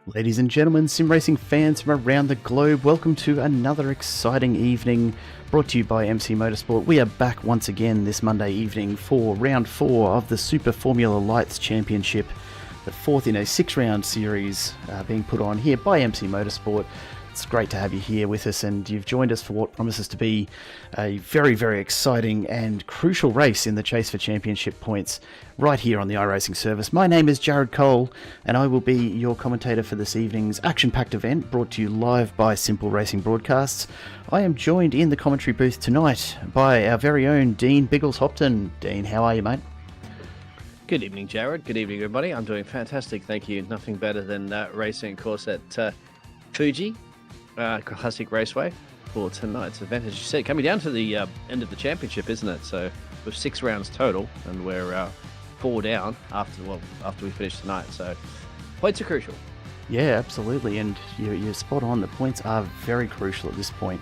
Ladies and gentlemen, sim racing fans from around the globe, welcome to another exciting evening brought to you by MC Motorsport. We are back once again this Monday evening for round 4 of the Super Formula Lights Championship, the fourth in a 6-round series being put on here by MC Motorsport. It's great to have you here with us, and you've joined us for what promises to be a very, very exciting and crucial race in the chase for championship points right here on the iRacing service. My name is Jared Cole, and I will be your commentator for this evening's action-packed event brought to you live by Simple Racing Broadcasts. I am joined in the commentary booth tonight by our very own Dean Biggles-Hopton. Dean, how are you, mate? Good evening, Jared. Good evening, everybody. I'm doing fantastic, thank you. Nothing better than racing, of course, at Fuji Classic Raceway for tonight's event. As you said, coming down to the end of the championship, isn't it? So with 6 rounds total, and we're 4 down after we finish tonight. So points are crucial. Yeah, absolutely, and you're spot on. The points are very crucial at this point,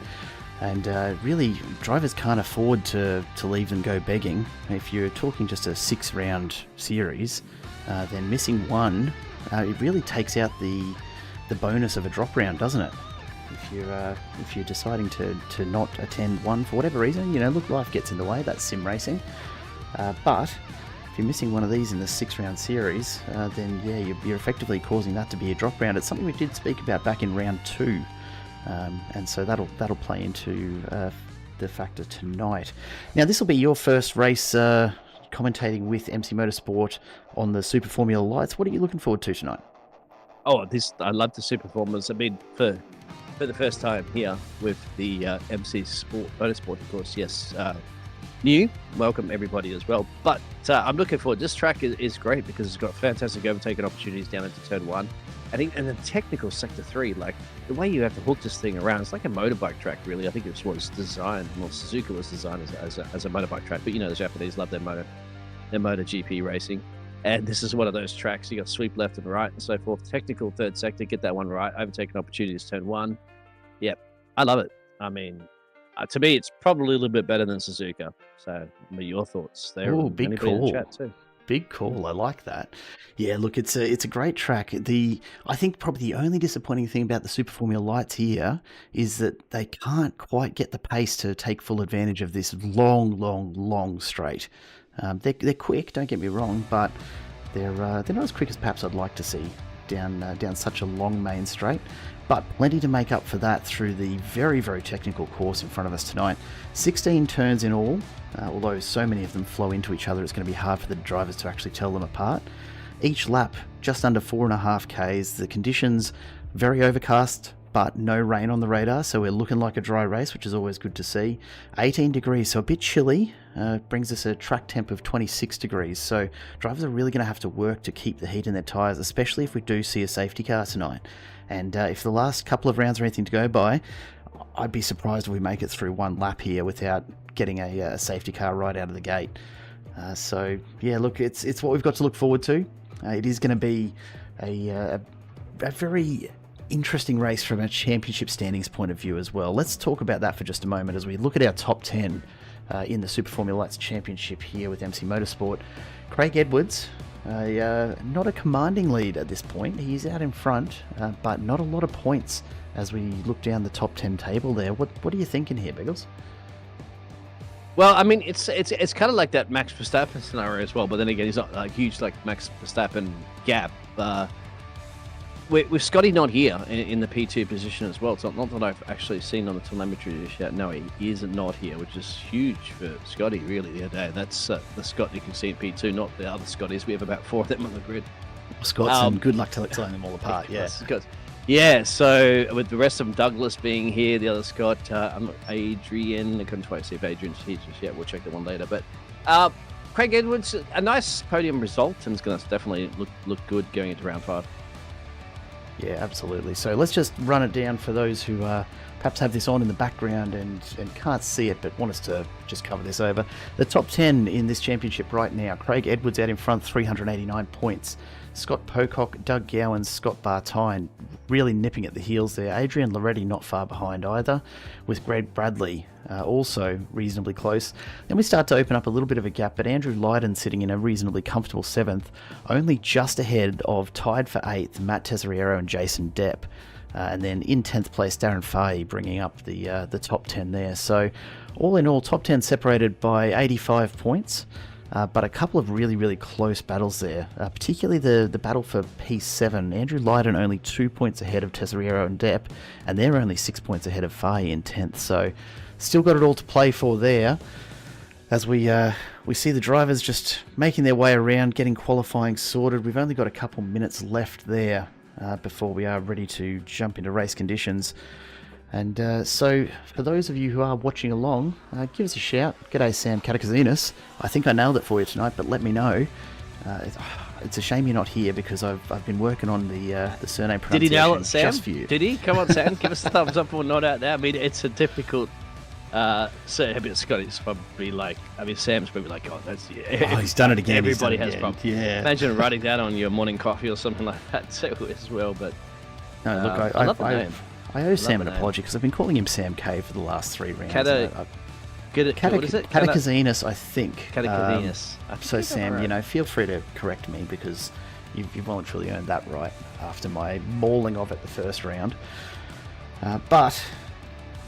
and really, drivers can't afford to leave them go begging. If you're talking just a 6-round series, then missing one, it really takes out the bonus of a drop round, doesn't it? If you're deciding to not attend one for whatever reason, look, life gets in the way. That's sim racing. But if you're missing one of these in the 6-round series, then yeah, you're effectively causing that to be a drop round. It's something we did speak about back in round 2, and so that'll play into the factor tonight. Now, this will be your first race commentating with MC Motorsport on the Super Formula Lights. What are you looking forward to tonight? Oh, I love the Super Formers. I mean, for the first time here with the MC Motorsport, of course, yes. New, welcome everybody as well. But I'm looking forward. This track is great because it's got fantastic overtaking opportunities down into turn 1. I think, and the technical sector 3, like the way you have to hook this thing around, it's like a motorbike track, really. I think it's what it's designed. Well, Suzuka was designed as a motorbike track, but the Japanese love their MotoGP racing. And this is one of those tracks. You got sweep left and right and so forth. Technical third sector, get that one right. Overtaking opportunities, turn 1. Yep, I love it. I mean, to me, it's probably a little bit better than Suzuka. So, your thoughts there? Oh, big call. In the chat too. Big call. I like that. Yeah, look, it's a great track. I think probably the only disappointing thing about the Super Formula Lights here is that they can't quite get the pace to take full advantage of this long straight. They're quick, don't get me wrong, but they're not as quick as perhaps I'd like to see down such a long main straight. But plenty to make up for that through the very, very technical course in front of us tonight. 16 turns in all, although so many of them flow into each other, it's going to be hard for the drivers to actually tell them apart. Each lap, just under 4.5 Ks. The conditions, very overcast, but no rain on the radar, so we're looking like a dry race, which is always good to see. 18 degrees, so a bit chilly, brings us a track temp of 26 degrees, so drivers are really going to have to work to keep the heat in their tyres, especially if we do see a safety car tonight. And if the last couple of rounds are anything to go by, I'd be surprised if we make it through one lap here without getting a safety car right out of the gate. So yeah, look, it's what we've got to look forward to. It is going to be a very interesting race from a championship standings point of view as well. Let's talk about that for just a moment as we look at our top 10 in the Super Formula Lights Championship here with MC Motorsport. Craig Edwards, not a commanding lead at this point. He's out in front, but not a lot of points as we look down the top 10 table there. What are you thinking here, Biggles? Well, I mean, it's kind of like that Max Verstappen scenario as well, but then again, he's not like huge like Max Verstappen gap. With Scotty not here in the P2 position as well. It's not that I've actually seen on the telemetry just yet. No, he is not here, which is huge for Scotty, really, the other day. That's the Scott you can see in P2, not the other Scotties. We have about 4 of them on the grid. Scott's and good luck telling them all apart, yeah. Scott. Yeah, so with the rest of them, Douglas being here, the other Scott, Adrian, I couldn't quite see if Adrian's here just yet. We'll check that one later. But Craig Edwards, a nice podium result, and it's going to definitely look good going into round 5. Yeah, absolutely. So let's just run it down for those who perhaps have this on in the background and can't see it but want us to just cover this over. The top 10 in this championship right now. Craig Edwards out in front, 389 points. Scott Pocock, Doug Gowans, Scott Bartine really nipping at the heels there. Adrian Loretti not far behind either, with Greg Bradley also reasonably close. Then we start to open up a little bit of a gap, but Andrew Lydon sitting in a reasonably comfortable 7th, only just ahead of tied for 8th Matt Tesoriero and Jason Depp. And then in 10th place, Darren Fahey bringing up the top 10 there. So all in all, top 10 separated by 85 points. But a couple of really, really close battles there, particularly the battle for P7. Andrew Lydon only 2 points ahead of Tesoriero and Depp, and they're only 6 points ahead of Fahey in 10th. So still got it all to play for there, as we see the drivers just making their way around, getting qualifying sorted. We've only got a couple minutes left there before we are ready to jump into race conditions. And so, for those of you who are watching along, give us a shout. G'day, Sam Katakazinas. I think I nailed it for you tonight, but let me know. It's a shame you're not here because I've been working on the surname pronunciation. Did he nail it, Sam? Just for you. Did he? Come on, Sam. Give us a thumbs up or not out there. I mean, it's a difficult. Scotty's probably like. I mean, Sam's probably like, oh, that's. Yeah. Oh, he's done it again. Everybody has problems. Yeah. Imagine writing that on your morning coffee or something like that too, as well. But no, look, I love the name. I owe Sam an apology because I've been calling him Sam K for the last 3 rounds. What is it? Katakazinas, I think. Katakazinas. So Sam, right. Feel free to correct me because you've voluntarily earned that right after my mauling of it the first round. But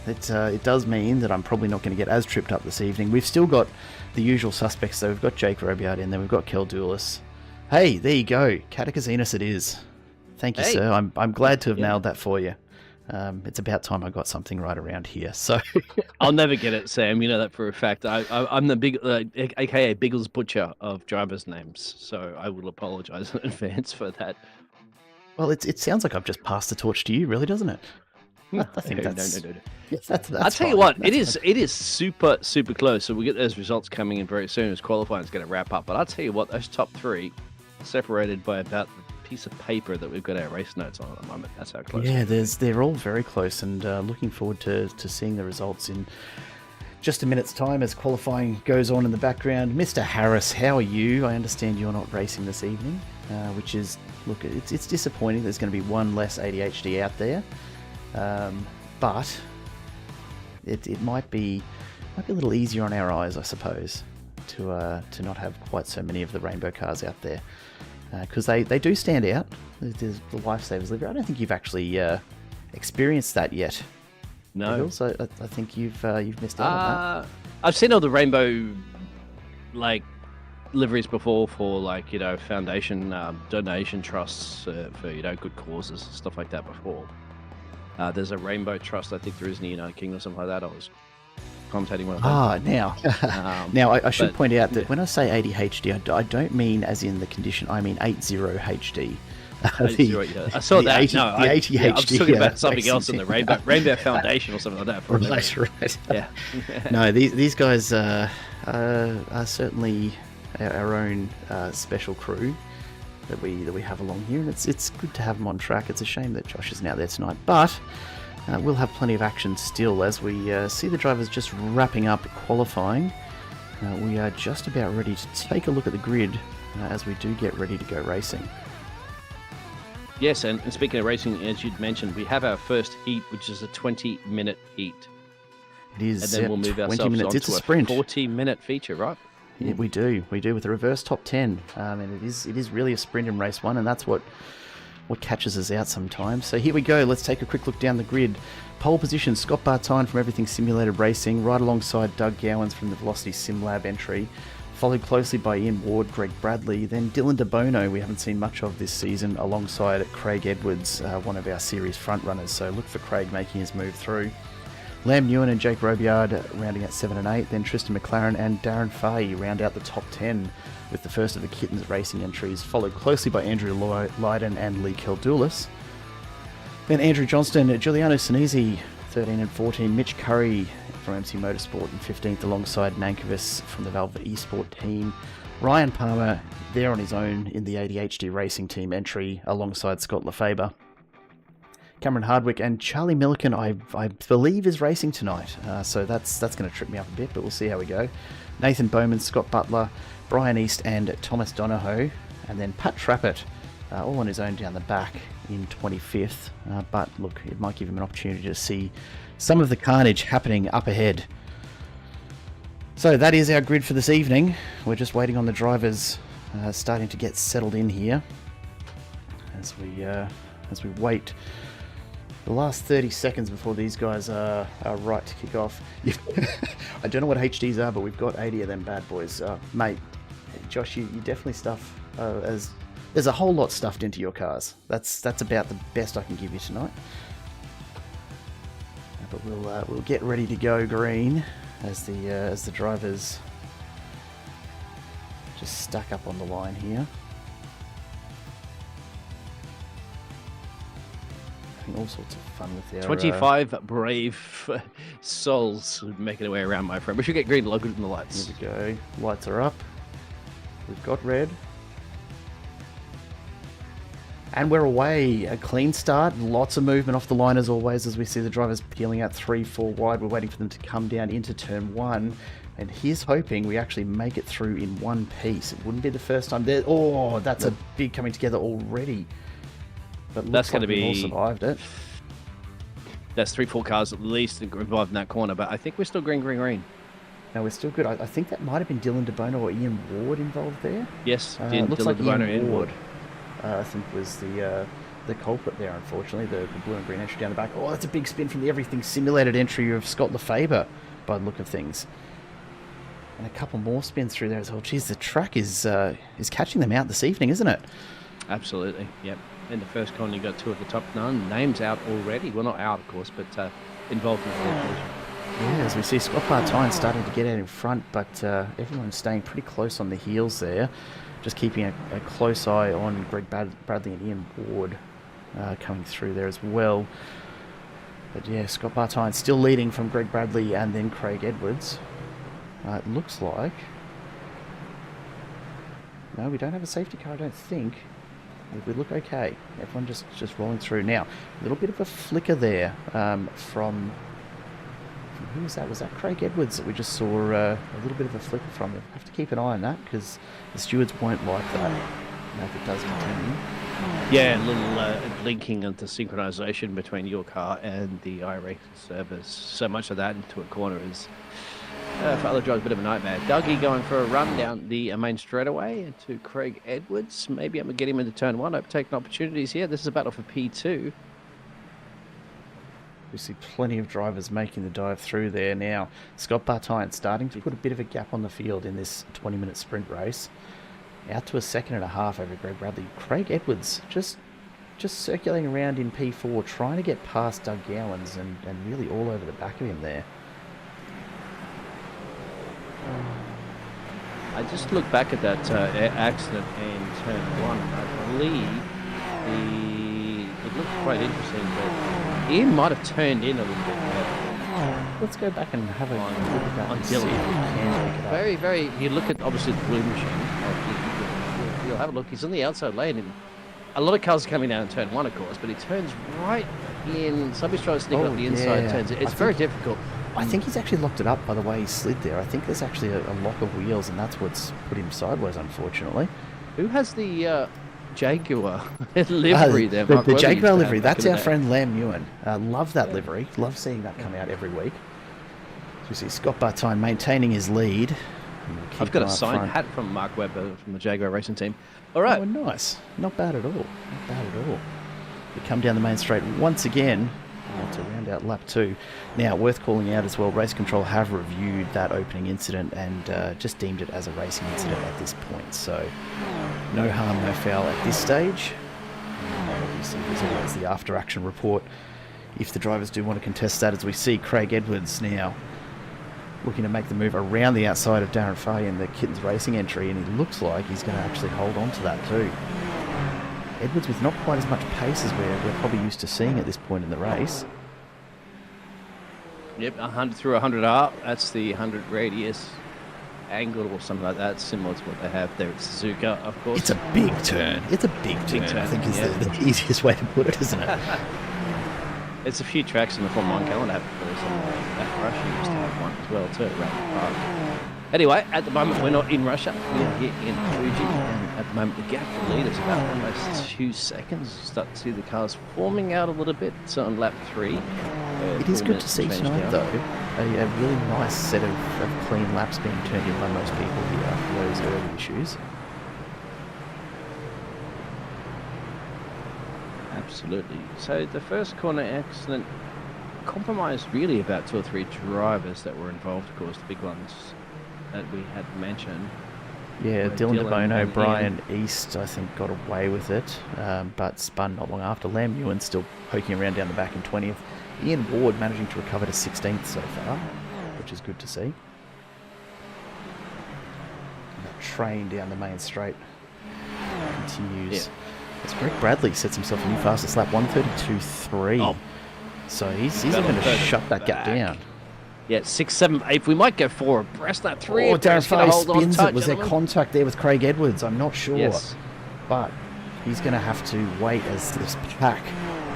it does mean that I'm probably not going to get as tripped up this evening. We've still got the usual suspects, though. We've got Jake Robiart in there. We've got Kel Doulis. Hey, there you go. Katakazinas it is. Thank you, sir. I'm glad to have nailed that for you. It's about time I got something right around here. So I'll never get it, Sam. You know that for a fact. I'm the big, aka Biggles Butcher of drivers' names. So I will apologise in advance for that. Well, it sounds like I've just passed the torch to you, really, doesn't it? I think that's. No. Yes, that's I'll tell you what, it is super close. So we get those results coming in very soon as qualifying is going to wrap up. But I'll tell you what, those top 3 separated by about piece of paper that we've got our race notes on at the moment. That's how close. Yeah, they're all very close, and looking forward to seeing the results in just a minute's time as qualifying goes on in the background. Mr. Harris, how are you? I understand you're not racing this evening, which is, look, it's disappointing. There's going to be one less ADHD out there, but it might be a little easier on our eyes, I suppose, to not have quite so many of the rainbow cars out there. Because they do stand out. There's the Lifesavers livery. I don't think you've actually experienced that yet. No. So I think you've missed out on that. I've seen all the rainbow liveries before for foundation donation trusts for good causes, stuff like that before. There's a rainbow trust I think there is in the United Kingdom or something like that. I was commentating one of them. Now I should point out that when I say ADHD, I don't mean as in the condition. I mean 80HD. I saw that. 80, no, the ADHD. I was talking about something else in the Rainbow Foundation or something like that. Right. Yeah. No, these guys are certainly our own special crew that we have along here, and it's good to have them on track. It's a shame that Josh isn't out there tonight, but. We'll have plenty of action still as we see the drivers just wrapping up qualifying. We are just about ready to take a look at the grid as we do get ready to go racing. Yes, and speaking of racing, as you'd mentioned, we have our first heat, which is a 20-minute heat. It is. And then we'll move ourselves on to a 40-minute feature, right? Yeah, we do with a reverse top 10. And it is really a sprint in race 1, and that's what catches us out sometimes. So here we go. Let's take a quick look down the grid. Pole position, Scott Bartine from Everything Simulated Racing, right alongside Doug Gowans from the Velocity Sim Lab entry, followed closely by Ian Ward, Greg Bradley, then Dylan De Bono, we haven't seen much of this season, alongside Craig Edwards, one of our series front runners. So look for Craig making his move through. Lam Ewan and Jake Robiard rounding out 7 and 8, then Tristan McLaren and Darren Fahey round out the top 10 with the first of the Kittens Racing entries, followed closely by Andrew Lydon and Lee Keldoulis. Then Andrew Johnston, Giuliano Sinisi, 13 and 14, Mitch Curry from MC Motorsport in 15th alongside Nankervis from the Valve Esport team, Ryan Palmer there on his own in the ADHD Racing team entry alongside Scott Lefebvre. Cameron Hardwick and Charlie Milliken, I believe, is racing tonight, so that's going to trip me up a bit, but we'll see how we go. Nathan Bowman, Scott Butler, Brian East and Thomas Donahoe, and then Pat Trappett all on his own down the back in 25th. But look, it might give him an opportunity to see some of the carnage happening up ahead. So that is our grid for this evening. We're just waiting on the drivers starting to get settled in here as we wait the last 30 seconds before these guys are right to kick off. I don't know what HDs are, but we've got 80 of them bad boys. Mate, Josh, you definitely stuff as there's a whole lot stuffed into your cars. That's about the best I can give you tonight. But we'll get ready to go green as the drivers just stack up on the line here. Having all sorts of fun with their 25 brave souls making their way around, my friend. We should get green logo in the lights. Here we go. Lights are up. We've got red. And we're away. A clean start. Lots of movement off the line as always as we see the drivers peeling out 3-4 wide. We're waiting for them to come down into turn 1. And he's hoping we actually make it through in one piece. It wouldn't be the first time there. Oh, that's a big coming together already. But that's going to we've all be... survived it. That's 3-4 cars at least involved in that corner. But I think we're still green. No, we're still good. I think that might have been Dylan DeBono or Ian Ward involved there. Yes, looks Dylan like DeBono Ian Ward. I think was the culprit there, unfortunately, the blue and green entry down the back. Oh, that's a big spin from the everything simulated entry of Scott Lefebvre by the look of things. And a couple more spins through there as well. Geez, the track is catching them out this evening, isn't it? Absolutely, yep. In the first corner, you got 2 of the top 9. Names out already. Well, not out, of course, but involved in the collision. Yeah, as we see Scott Bartine starting to get out in front, but everyone's staying pretty close on the heels there. Just keeping a close eye on Greg Bradley and Ian Ward coming through there as well. But yeah, Scott Bartine still leading from Greg Bradley and then Craig Edwards. It looks like... No, we don't have a safety car, I don't think. We look okay. Everyone just rolling through. Now, a little bit of a flicker there from who was that? Was that Craig Edwards that we just saw a little bit of a flicker from? We'll have to keep an eye on that because the stewards won't like that if it does continue. Yeah, a little linking into synchronization between your car and the iRacing servers. So much of that into a corner is, for other drivers, a bit of a nightmare. Dougie going for a run down the main straightaway to Craig Edwards. Maybe I'm going to get him into turn 1. Hope taking opportunities here. This is a battle for P2. We see plenty of drivers making the dive through there now. Scott Bartine starting to put a bit of a gap on the field in this 20-minute sprint race. Out to a 1.5 seconds over Greg Bradley. Craig Edwards just circulating around in P4, trying to get past Doug Gowans and really all over the back of him there. I just look back at that accident in turn 1. I believe it looked quite interesting, but Ian might have turned in a little bit better. Let's go back and have a look at that On and see if we can pick it up. Very, very... You look at, obviously, the blue machine. You'll have a look. He's on the outside lane. And a lot of cars are coming down in turn 1, of course, but he turns right in. Somebody's trying to sneak up the inside turns. It's very difficult. I think he's actually locked it up by the way he slid there. I think there's actually a lock of wheels, and that's what's put him sideways, unfortunately. Who has the Jaguar livery there? The Jaguar livery. That's our friend Lam Ewan. Love that livery. Love seeing that come out every week. So we see Scott Bartine maintaining his lead. I've got a signed hat from Mark Webber from the Jaguar racing team. All right. Oh, nice. Not bad at all. Not bad at all. We come down the main straight once again to round out lap 2. Now, worth calling out as well, Race Control have reviewed that opening incident and just deemed it as a racing incident at this point. So, no harm, no foul at this stage. Obviously, there's always the after-action report if the drivers do want to contest that, as we see Craig Edwards now looking to make the move around the outside of Darren Fahey in the Kittens Racing entry, and he looks like he's going to actually hold on to that too. Edwards with not quite as much pace as we're probably used to seeing at this point in the race. Yep, 100 through 100R. That's the 100 radius angle or something like that, similar to what they have there at Suzuka, of course. It's a big turn. It's a big turn, I think is the easiest way to put it, isn't it? It's a few tracks in the Formula 1 calendar have that rush. You used to have one as well too, around the park. Anyway, at the moment, we're not in Russia. We are here in Fuji. And at the moment, the gap for lead is about almost 2 seconds. You start to see the cars forming out a little bit. It's on lap 3. It is good to see tonight, though, a really nice set of clean laps being turned in by most people here after those early issues. Absolutely. So the first corner accident compromised really about 2 or 3 drivers that were involved, of course, the big ones that we had mentioned. Yeah, Dylan DeBono, Brian East, I think, got away with it, but spun not long after. Lam Ewan still poking around down the back in 20th. Ian Ward managing to recover to 16th so far, which is good to see. And that train down the main straight continues. Yeah. As Greg Bradley sets himself a new fastest lap, 1:32.3. Oh. So he's going to shut that gap down. Yeah, 6, 7, 8. We might go 4 abreast that 3. Oh, Darren Fay spins it. Was there contact there with Craig Edwards? I'm not sure. Yes. But he's going to have to wait as this pack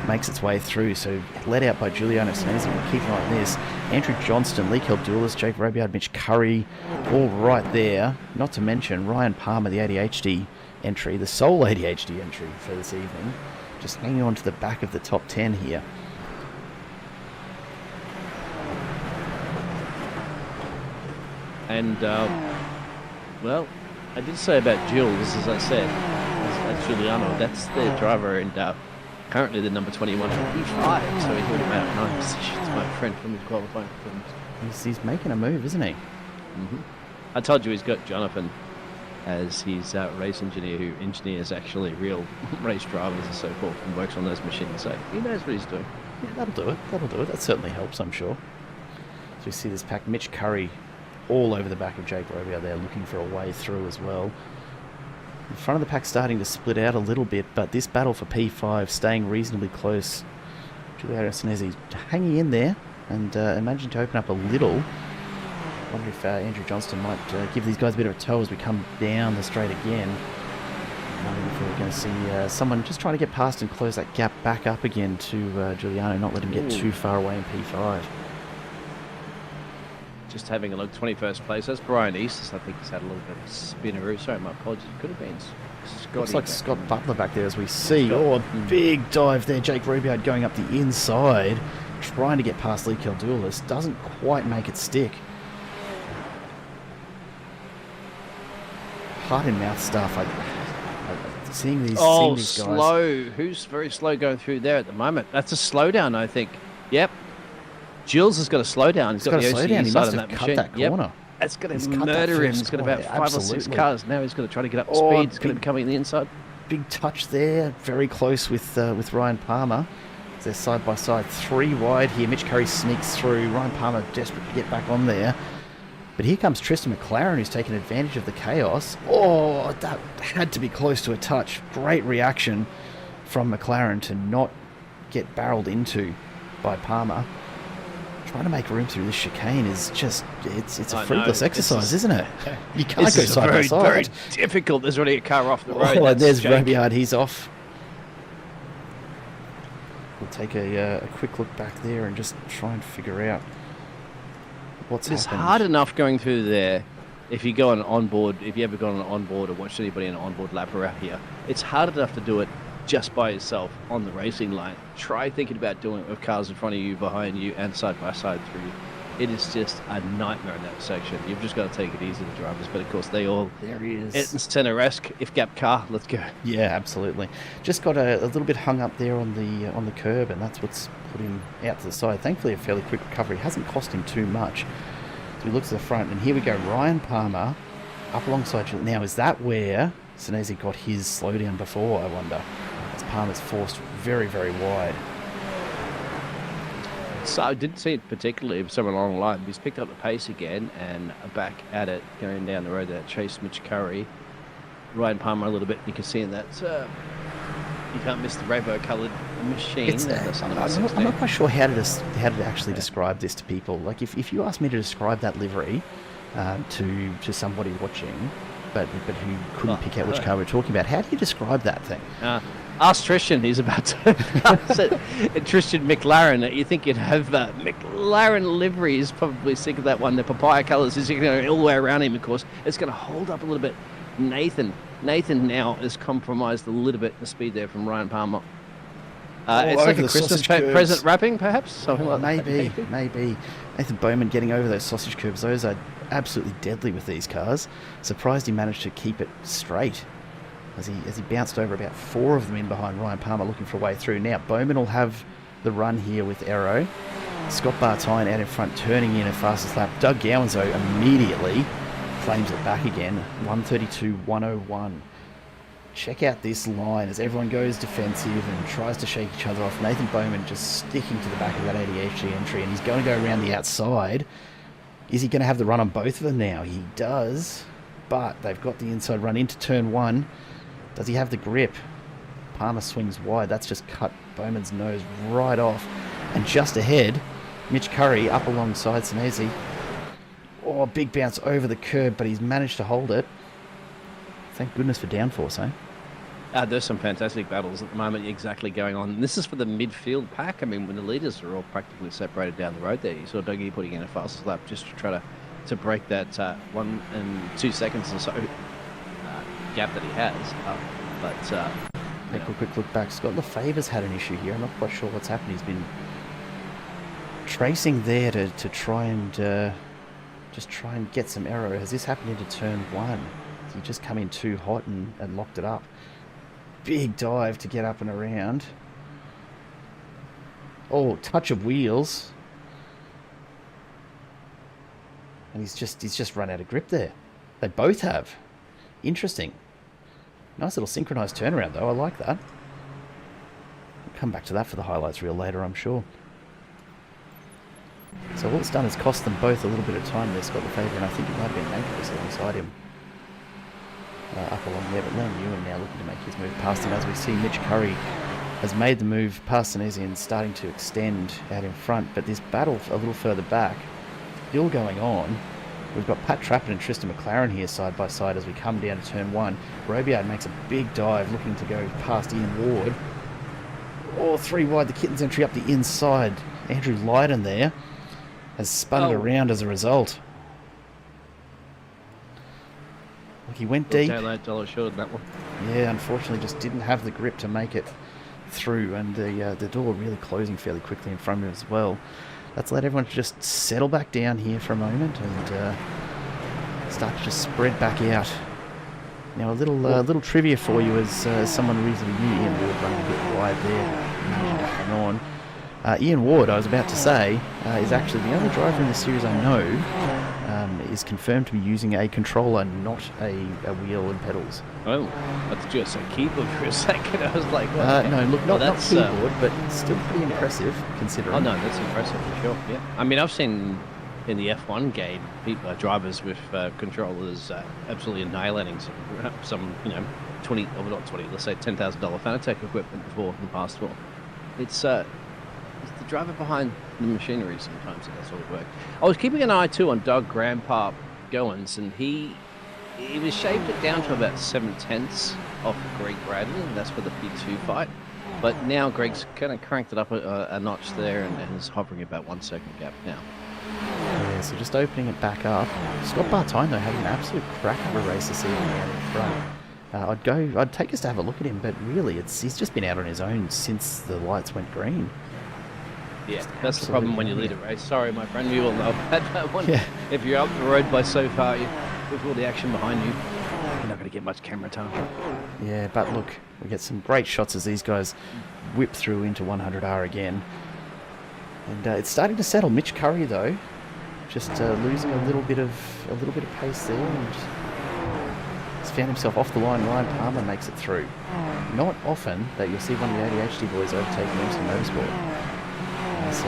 makes its way through. So led out by Giuliano Sinesi. We'll keep an eye on this. Andrew Johnston, Lee Keldulis, Jake Robiard, Mitch Curry, all right there. Not to mention Ryan Palmer, the ADHD entry, the sole ADHD entry for this evening. Just hanging on to the back of the top 10 here. And, well, I did say about Jules, as I said, as Giuliano, that's their driver, and currently the number 21 for P5, so he's already made up 9 positions, my friend, from his qualifying performance. He's making a move, isn't he? Mm-hmm. I told you he's got Jonathan as his race engineer, who engineers actually real race drivers and so forth, and works on those machines, so he knows what he's doing. Yeah, that'll do it. That'll do it. That certainly helps, I'm sure. So we see this pack, Mitch Curry all over the back of Jake Robier there, looking for a way through as well. The front of the pack starting to split out a little bit, but this battle for P5 staying reasonably close. Giuliano Sinesi hanging in there and managing to open up a little. I wonder if Andrew Johnston might give these guys a bit of a tow as we come down the straight again. Wondering if we're going to see someone just trying to get past and close that gap back up again to Giuliano, not let him get too far away in P5. Just having a look, 21st place. That's Brian East. I think he's had a little bit of spinneroo. Sorry, my apologies. Could have been Scotty. Looks like Scott Butler back there as we see. Oh, a big dive there. Jake Rubyard going up the inside, trying to get past Lee Keldulis. Doesn't quite make it stick. Heart in mouth stuff. Seeing these guys. Slow. Who's very slow going through there at the moment? That's a slowdown, I think. Yep. Jules has got to slow down. He's got the OCE side on that machine. That corner. Yep. That's going to murder him. He's got about 5 or 6 cars. Now he's got to try to get up to speed. He's going to be coming in the inside. Big touch there. Very close with Ryan Palmer. They're side by side. 3 wide here. Mitch Curry sneaks through. Ryan Palmer desperate to get back on there. But here comes Tristan McLaren, who's taken advantage of the chaos. Oh, that had to be close to a touch. Great reaction from McLaren to not get barreled into by Palmer. Trying to make room through this chicane is just, it's a fruitless exercise, isn't it? You can't go side by side. Very difficult. There's already a car off the road. Oh, there's Robiard. He's off. We'll take a quick look back there and just try and figure out what's happened. It's hard enough going through there. If you go on onboard, if you ever gone on onboard or watched anybody in an onboard lap around here, it's hard enough to do it just by yourself on the racing line. Try thinking about doing it with cars in front of you, behind you, and side by side through you. It is just a nightmare in that section. You've just got to take it easy, the drivers. But of course, they all there he is. Center-esque. If gap car, let's go. Yeah, absolutely. Just got a little bit hung up there on the curb, and that's what's put him out to the side. Thankfully, a fairly quick recovery hasn't cost him too much. So he looks to the front, and here we go. Ryan Palmer up alongside you. Now, is that where Sinesi got his slowdown before? I wonder. Palmer's forced very, very wide. So I didn't see it particularly with someone along the line. He's picked up the pace again and back at it, going down the road. That chase Mitch Curry, Ryan Palmer a little bit. You can see in that you can't miss the rainbow coloured machine. I'm not quite sure how to actually describe this to people. Like if you asked me to describe that livery to somebody watching, but who couldn't pick out which car we're talking about, how do you describe that thing? Ask Tristan, he's about to pass it. Tristan McLaren, you think you'd have McLaren livery. He's probably sick of that one. The papaya colours is going all the way around him, of course. It's going to hold up a little bit. Nathan now is compromised a little bit the speed there from Ryan Palmer. It's like a Christmas present wrapping, perhaps? Something like maybe, that. maybe. Nathan Bowman getting over those sausage curbs. Those are absolutely deadly with these cars. Surprised he managed to keep it straight as he bounced over about 4 of them in behind Ryan Palmer, looking for a way through. Now Bowman will have the run here with Aero. Scott Bartine out in front, turning in a fastest lap. Doug Gowans, though, immediately claims it back again. 1:32.101. Check out this line as everyone goes defensive and tries to shake each other off. Nathan Bowman just sticking to the back of that ADHD entry, and he's going to go around the outside. Is he going to have the run on both of them now? He does, but they've got the inside run into turn 1. Does he have the grip? Palmer swings wide. That's just cut Bowman's nose right off. And just ahead, Mitch Curry up alongside Sinesi. Oh, big bounce over the curb, but he's managed to hold it. Thank goodness for downforce, eh? There's some fantastic battles at the moment exactly going on. And this is for the midfield pack. I mean, when the leaders are all practically separated down the road there, you saw Dougie putting in a fastest lap just to try to break that 1 and 2 seconds or so gap that he has. Take a quick look back. Scott Lefever's had an issue here. I'm not quite sure what's happened. He's been tracing there to try and just try and get some error. Has this happened into turn 1? He just come in too hot and locked it up. Big dive to get up and around. Oh, touch of wheels. And he's just run out of grip there. They both have. Interesting. Nice little synchronized turnaround though. I like that. We'll come back to that for the highlights reel later, I'm sure. So all it's done is cost them both a little bit of time there, Scott Lefever, and I think it might have been Mankos alongside him. Up along there, but Liam Ewan now looking to make his move past him as we see Mitch Curry has made the move past Sinesi and starting to extend out in front, but this battle a little further back still going on. We've got Pat Trappin and Tristan McLaren here side by side as we come down to turn 1. Robiard makes a big dive looking to go past Ian Ward. Oh, 3 wide, the Kittens entry up the inside. Andrew Lydon there has spun it around as a result. Look, he went deep. $8 short that one. Yeah, unfortunately just didn't have the grip to make it through, and the door really closing fairly quickly in front of him as well. Let's let everyone just settle back down here for a moment and start to just spread back out. Now a little trivia for you as someone reasonably new. Ian Ward running a bit wide there, managing to hang on. Ian Ward, I was about to say, is actually the only driver in the series I know is confirmed to be using a controller, not a wheel and pedals. Oh, that's just a keyboard for a second. I was like, what? No, look, not keyboard, but still pretty impressive considering. Oh no, that's impressive for sure. Yeah, I mean, I've seen in the F1 game drivers with controllers absolutely annihilating some 20, or not 20, let's say $10,000 Fanatec equipment before in the past. Well, it's the driver behind the machinery sometimes that sort of work. I was keeping an eye too on Doug Grandpa Goins, and he was shaved it down to about 7/10 off Greg Bradley, and that's for the P2 fight. But now Greg's kind of cranked it up a notch there and is hovering about 1 second gap now. Yeah, so just opening it back up. Scott Bartine though had an absolute crack of a race this evening out in front. I'd take us to have a look at him, but really he's just been out on his own since the lights went green. Yeah, that's the problem when you lead a race. Sorry, my friend, you all know that one. Yeah. If you're up the road by so far, with all the action behind you, you're not going to get much camera time. Yeah, but look, we get some great shots as these guys whip through into 100R again. And it's starting to settle. Mitch Curry, though, just losing a little bit of pace there, and he's found himself off the line. Ryan Palmer makes it through. Not often that you'll see one of the ADHD boys overtaking MC Motorsport. So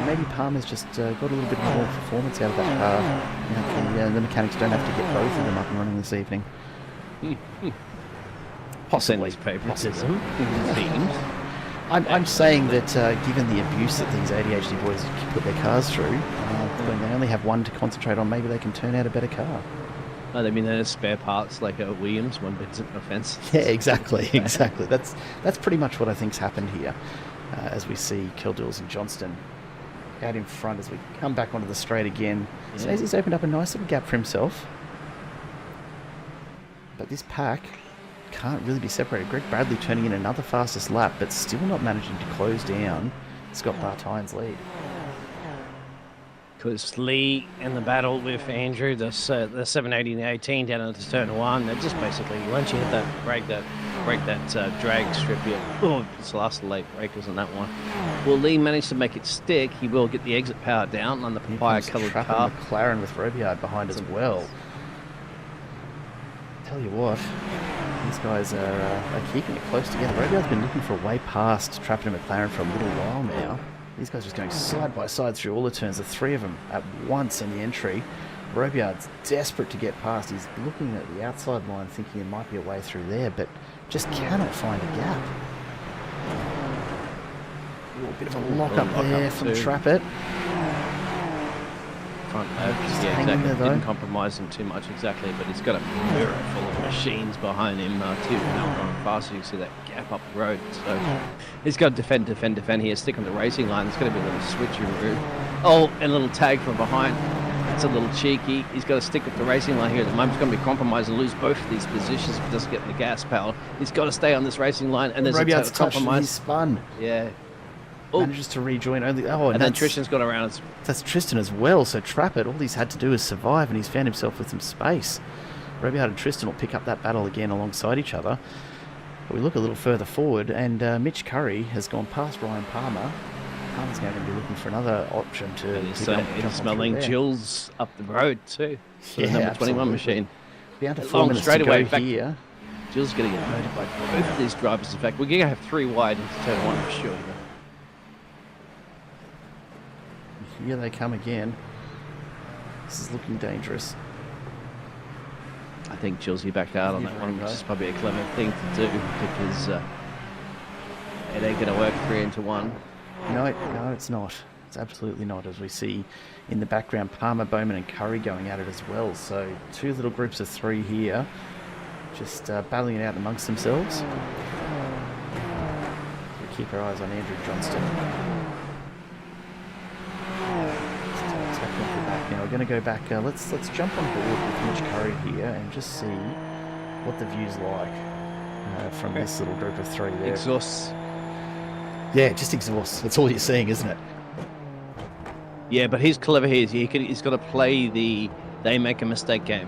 maybe Palmer's just got a little bit more performance out of that car. The mechanics don't have to get both of them up and running this evening. Possibly. Favoritism. I'm saying that given the abuse that these ADHD boys put their cars through, when they only have one to concentrate on, maybe they can turn out a better car. I mean, there's spare parts like a Williams one bits of offense. Yeah, exactly, exactly. That's pretty much what I think's happened here, as we see Kildules and Johnston out in front as we come back onto the straight again. Yeah. Stacey's opened up a nice little gap for himself, but this pack can't really be separated. Greg Bradley turning in another fastest lap, but still not managing to close down Scott Bartine's lead. Because Lee in the battle with Andrew, the 780 and the 18 down into turn 1, they're just basically, once you hit that break that drag strip here, it's the last late breakers on that one. Will Lee manage to make it stick? He will get the exit power down on the papaya-coloured car. McLaren with Robillard behind as well. Tell you what, these guys are keeping it close together. Robillard's been looking for a way past Trappin and McLaren for a little while now. These guys are just going side by side through all the turns, the three of them at once in the entry. Robillard's desperate to get past. He's looking at the outside line thinking there might be a way through there, but just cannot find a gap. Ooh, a bit of a lock up there from Trappett. Front yeah, exactly. Didn't compromise him too much exactly, but he's got a mirror full of machines behind him too. Now going fast, you can see that gap up the road. So he's got to defend here, stick on the racing line. There's going to be a little switcheroo. Oh, and a little tag from behind. It's a little cheeky. He's got to stick with the racing line here. At the moment, he's going to be compromised and lose both of these positions if he doesn't get the gas pedal. He's got to stay on this racing line, and there's a compromise. He's spun. Yeah. Manages to rejoin only. Oh, and then Tristan's got around. That's Tristan as well. So Trappett, all he's had to do is survive, and he's found himself with some space. Robillard and Tristan will pick up that battle again alongside each other. But we look a little further forward, and Mitch Curry has gone past Ryan Palmer. Palmer's now going to be looking for another option to. He's smelling Jill's up the road too. So yeah, number 21 machine. Down to 4 minutes to go here. Jill's going to get murdered by both of these drivers. In fact, we're going to have 3 wide into turn 1 for sure. Here they come again. This is looking dangerous. I think Chelsea backed out on that one, which is probably a clever thing to do because it ain't going to work 3 into 1. No, it's not. It's absolutely not. As we see in the background, Palmer, Bowman and Curry going at it as well. So 2 little groups of 3 here, just battling it out amongst themselves. We keep our eyes on Andrew Johnston. Now we're going to go back. Let's jump on board with Mitch Curry here and just see what the view's like from this little group of 3 there. Exhausts. Yeah, just exhausts. That's all you're seeing, isn't it? Yeah, but he's clever here. He's got to play the they make a mistake game,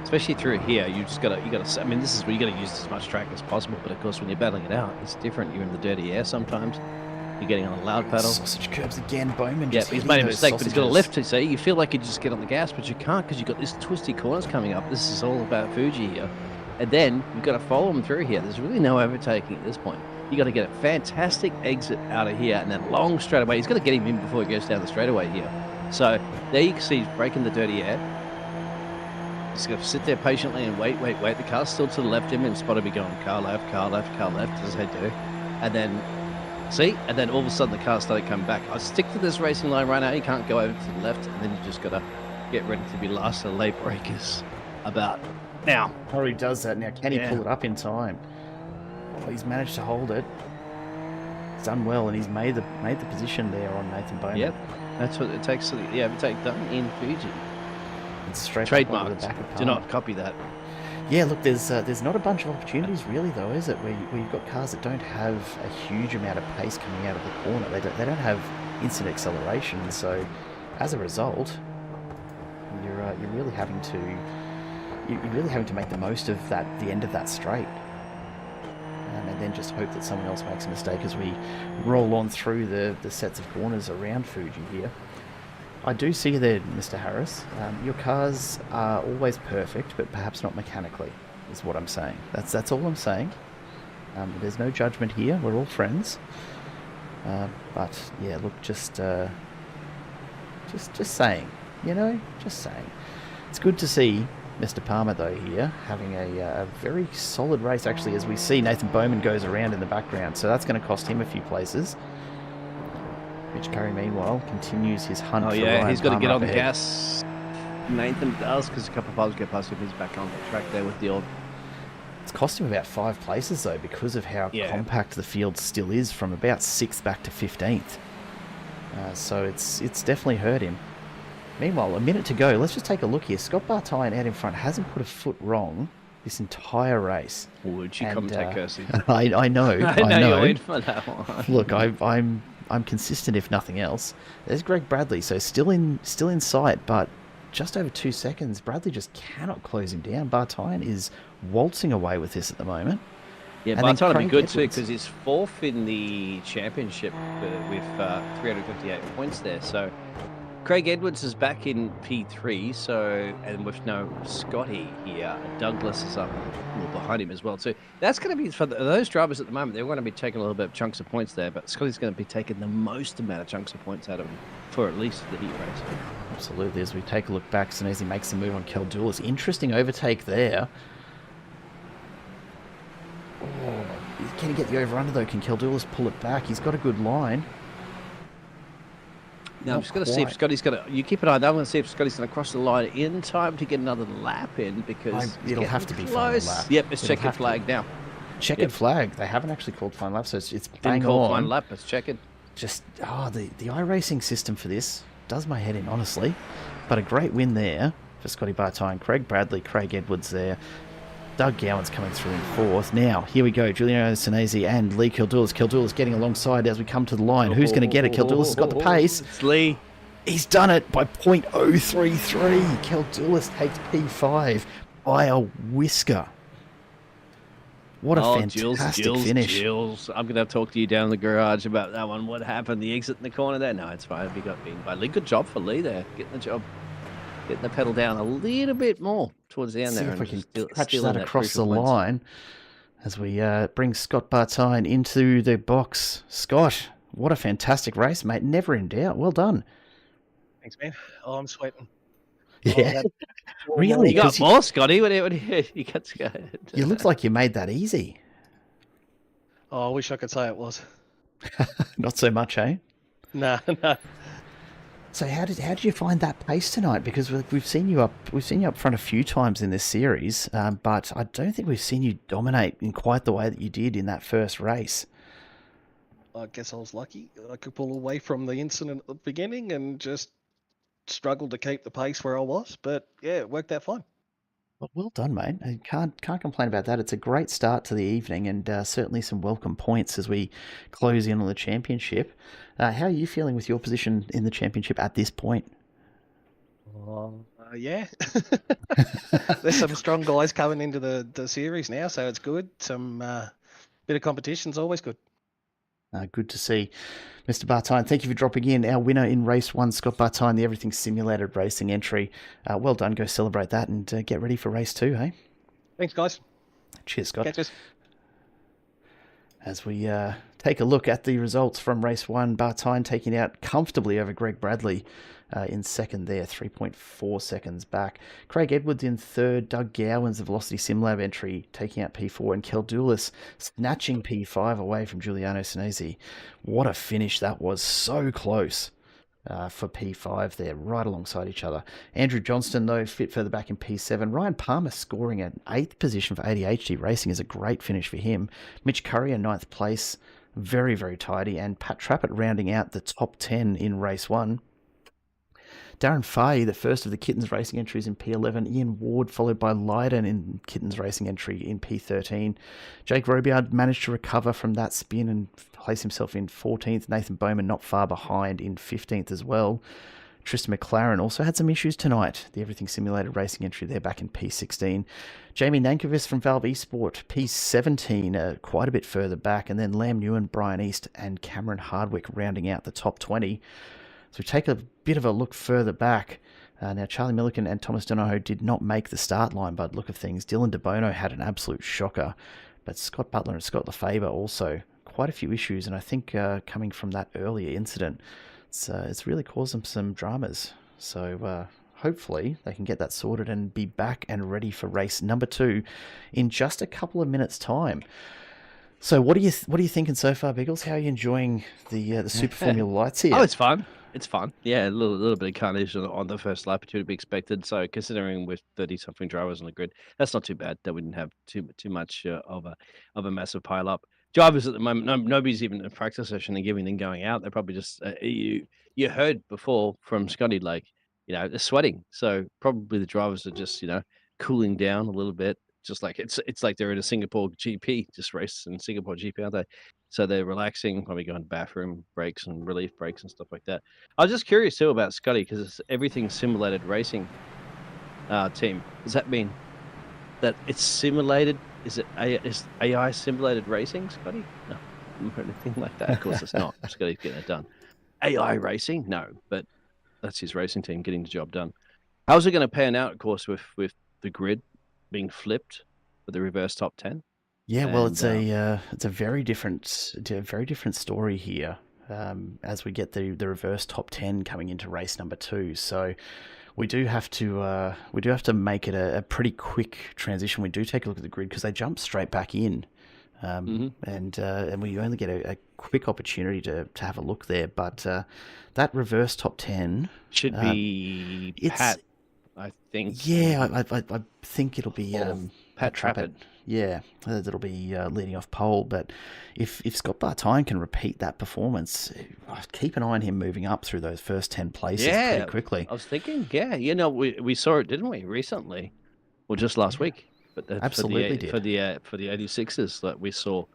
especially through here. You got to. I mean, this is where you got to use as much track as possible. But of course, when you're battling it out, it's different. You're in the dirty air sometimes. You're getting on a loud pedal. Sausage curbs again, Bowman. Yeah, he's made a mistake, but he's got a left to say. You feel like you just get on the gas, but you can't because you've got these twisty corners coming up. This is all about Fuji here. And then you've got to follow him through here. There's really no overtaking at this point. You got to get a fantastic exit out of here and then long straightaway. He's got to get him in before he goes down the straightaway here. So there you can see he's breaking the dirty air. He's got to sit there patiently and wait. The car's still to the left of him and Spot will be going car left, as they do. And then see? And then all of a sudden the car started coming back. I stick to this racing line right now. You can't go over to the left, and then you just got to get ready to be last of the late breakers about now. Curry does that now. Can he pull it up in time? Well, he's managed to hold it. He's done well, and he's made the position there on Nathan Bowman. Yep, that's what it takes to overtake done in Fuji. It's straight trademarked. The back of Do not copy that. Yeah, look, there's not a bunch of opportunities really, though, is it? Where you've got cars that don't have a huge amount of pace coming out of the corner. They don't have instant acceleration. So, as a result, you're really having to make the most of the end of that straight, and then just hope that someone else makes a mistake as we roll on through the sets of corners around Fuji here. I do see you there, Mr. Harris. Your cars are always perfect, but perhaps not mechanically, is what I'm saying. That's all I'm saying. There's no judgment here. We're all friends. But yeah, look, just saying, just saying. It's good to see Mr. Palmer though here having a very solid race actually, as we see Nathan Bowman goes around in the background. So that's going to cost him a few places. Mitch Curry, meanwhile, continues his hunt for Ryan he's got to get on the ahead. gas. Nathan does, because a couple of pilots go past him. He's back on the track there with the old. It's cost him about 5 places, though, because of how compact the field still is, from about 6th back to 15th. So it's definitely hurt him. Meanwhile, a minute to go. Let's just take a look here. Scott Bartine out in front hasn't put a foot wrong this entire race. Would you commentate, Kirsty? I know. I know. You're waiting for that one. Look, I'm consistent, if nothing else. There's Greg Bradley, so still in sight, but just over 2 seconds. Bradley just cannot close him down. Bartine is waltzing away with this at the moment. Yeah, Bartine will be good too, because he's 4th in the championship with 358 points there. So Craig Edwards is back in P3, and with no Scotty here, Douglas is up a little behind him as well. So that's going to be, for those drivers at the moment, they're going to be taking a little bit of chunks of points there, but Scotty's going to be taking the most amount of chunks of points out of him for at least the heat race. Absolutely. As we take a look back, Sanesi makes a move on Keldulis. Interesting overtake there. Oh, can he get the over-under, though? Can Keldulis pull it back? He's got a good line. Now, I'm just going to see if Scotty's going to... You keep an eye on that. I'm going to see if Scotty's going to cross the line in time to get another lap in, because... It'll have to be final lap. Yep, it's checkered flag now. Checkered flag. They haven't actually called final lap, so it's bang Didn't call on. final lap, it's checkered. Just, the iRacing system for this does my head in, honestly. But a great win there for Scotty Bartine. Craig Bradley, Craig Edwards there. Doug Gowan's coming through in 4th. Now, here we go. Giuliano Sinesi and Lee Kildulis. Kildulis getting alongside as we come to the line. Who's going to get it? Kildulis has got the pace. It's Lee. He's done it by .033. Kildulis takes P5 by a whisker. What a fantastic finish. Jules. I'm going to talk to you down in the garage about that one. What happened? The exit in the corner there? No, it's fine. He got beaten by Lee. Good job for Lee there. Getting the pedal down a little bit more towards the end there. See if we can catch that across the line as we bring Scott Bartine into the box. Scott, what a fantastic race, mate. Never in doubt. Well done. Thanks, man. Oh, I'm sweating. Yeah. Really? You got more, Scotty. What do you got to go? You look like you made that easy. Oh, I wish I could say it was. Not so much, eh? No. So how did you find that pace tonight? Because we've seen you up front a few times in this series, but I don't think we've seen you dominate in quite the way that you did in that first race. I guess I was lucky. I could pull away from the incident at the beginning and just struggled to keep the pace where I was. But yeah, it worked out fine. Well done, mate. I can't complain about that. It's a great start to the evening, and certainly some welcome points as we close in on the championship. How are you feeling with your position in the championship at this point? Yeah. There's some strong guys coming into the series now, so it's good. Some bit of competition's always good. Good to see. Mr. Bartine, thank you for dropping in. Our winner in race 1, Scott Bartine, the Everything Simulated Racing entry. Well done. Go celebrate that and get ready for race 2, hey? Thanks, guys. Cheers, Scott. Catches. As we take a look at the results from race 1, Bartine taking out comfortably over Greg Bradley in second there, 3.4 seconds back. Craig Edwards in third. Doug Gowan's the Velocity SimLab entry taking out P4, and Keldulis snatching P5 away from Giuliano Sinesi. What a finish that was. So close for P5 there, right alongside each other. Andrew Johnston, though, fit further back in P7. Ryan Palmer scoring an 8th position for ADHD Racing is a great finish for him. Mitch Curry in 9th place, very, very tidy. And Pat Trappett rounding out the top 10 in race 1. Darren Fahey, the first of the Kittens Racing entries in P11. Ian Ward, followed by Lydon in Kittens Racing entry in P13. Jake Robiard managed to recover from that spin and place himself in 14th. Nathan Bowman not far behind in 15th as well. Tristan McLaren also had some issues tonight. The Everything Simulated Racing entry there back in P16. Jamie Nankovich from Valve Esport, P17, quite a bit further back. And then Lam Newen, Brian East and Cameron Hardwick rounding out the top 20. So we take a bit of a look further back. Now, Charlie Milliken and Thomas Donahoe did not make the start line by the look of things. Dylan DeBono had an absolute shocker. But Scott Butler and Scott Lefebvre also quite a few issues. And I think coming from that earlier incident, it's really caused them some dramas. So hopefully they can get that sorted and be back and ready for race number 2 in just a couple of minutes' time. So what are you thinking so far, Biggles? How are you enjoying the Super Formula Lights here? Oh, it's fun. It's fun. Yeah, a little bit of carnage on the first lap to be expected. So considering with 30-something drivers on the grid, that's not too bad. That we didn't have too much of a massive pile up. Drivers at the moment, nobody's even in a practice session and giving them going out. They're probably just you heard before from Scotty, like, they're sweating. So probably the drivers are just cooling down a little bit. Just like it's like they're in a Singapore GP, just race in Singapore GP, aren't they? So they're relaxing, probably going to bathroom breaks and relief breaks and stuff like that. I was just curious too about Scotty because it's everything simulated racing team. Does that mean that it's simulated? Is AI simulated racing, Scotty? No, or anything like that. Of course, it's not. Scotty's getting it done. AI racing? No, but that's his racing team getting the job done. How's it going to pan out? Of course, with the grid being flipped with the reverse top 10. Yeah, well, And, it's a very different story here. As we get the reverse top 10 coming into race number 2, so we do have to make it a pretty quick transition. We do take a look at the grid because they jump straight back in, and we only get a quick opportunity to have a look there. But that reverse top 10 should be Pat, I think. Yeah, I think it'll be Pat Trappett. Yeah, that'll be leading off pole. But if Scott Bartine can repeat that performance, keep an eye on him moving up through those first 10 places pretty quickly. I was thinking, we saw it, didn't we, recently, or just last week? But Absolutely for the 86s that we saw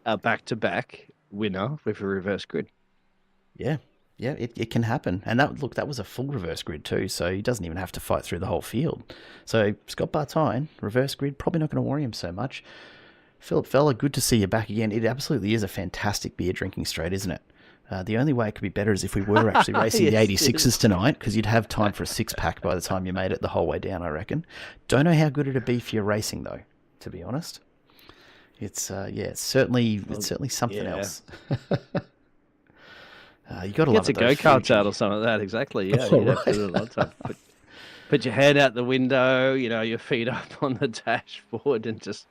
a back-to-back winner with a reverse grid. Yeah, it can happen. And that was a full reverse grid too, so he doesn't even have to fight through the whole field. So Scott Bartine, reverse grid, probably not going to worry him so much. Philip Fella, good to see you back again. It absolutely is a fantastic beer drinking straight, isn't it? The only way it could be better is if we were actually racing the 86s tonight, because you'd have time for a 6-pack by the time you made it the whole way down, I reckon. Don't know how good it'd be for your racing, though, to be honest. It's certainly something else. You got to love it. Get a go-kart out or something like that, exactly. Yeah, you'd have to do it a lot of time. Put your head out the window, your feet up on the dashboard, and just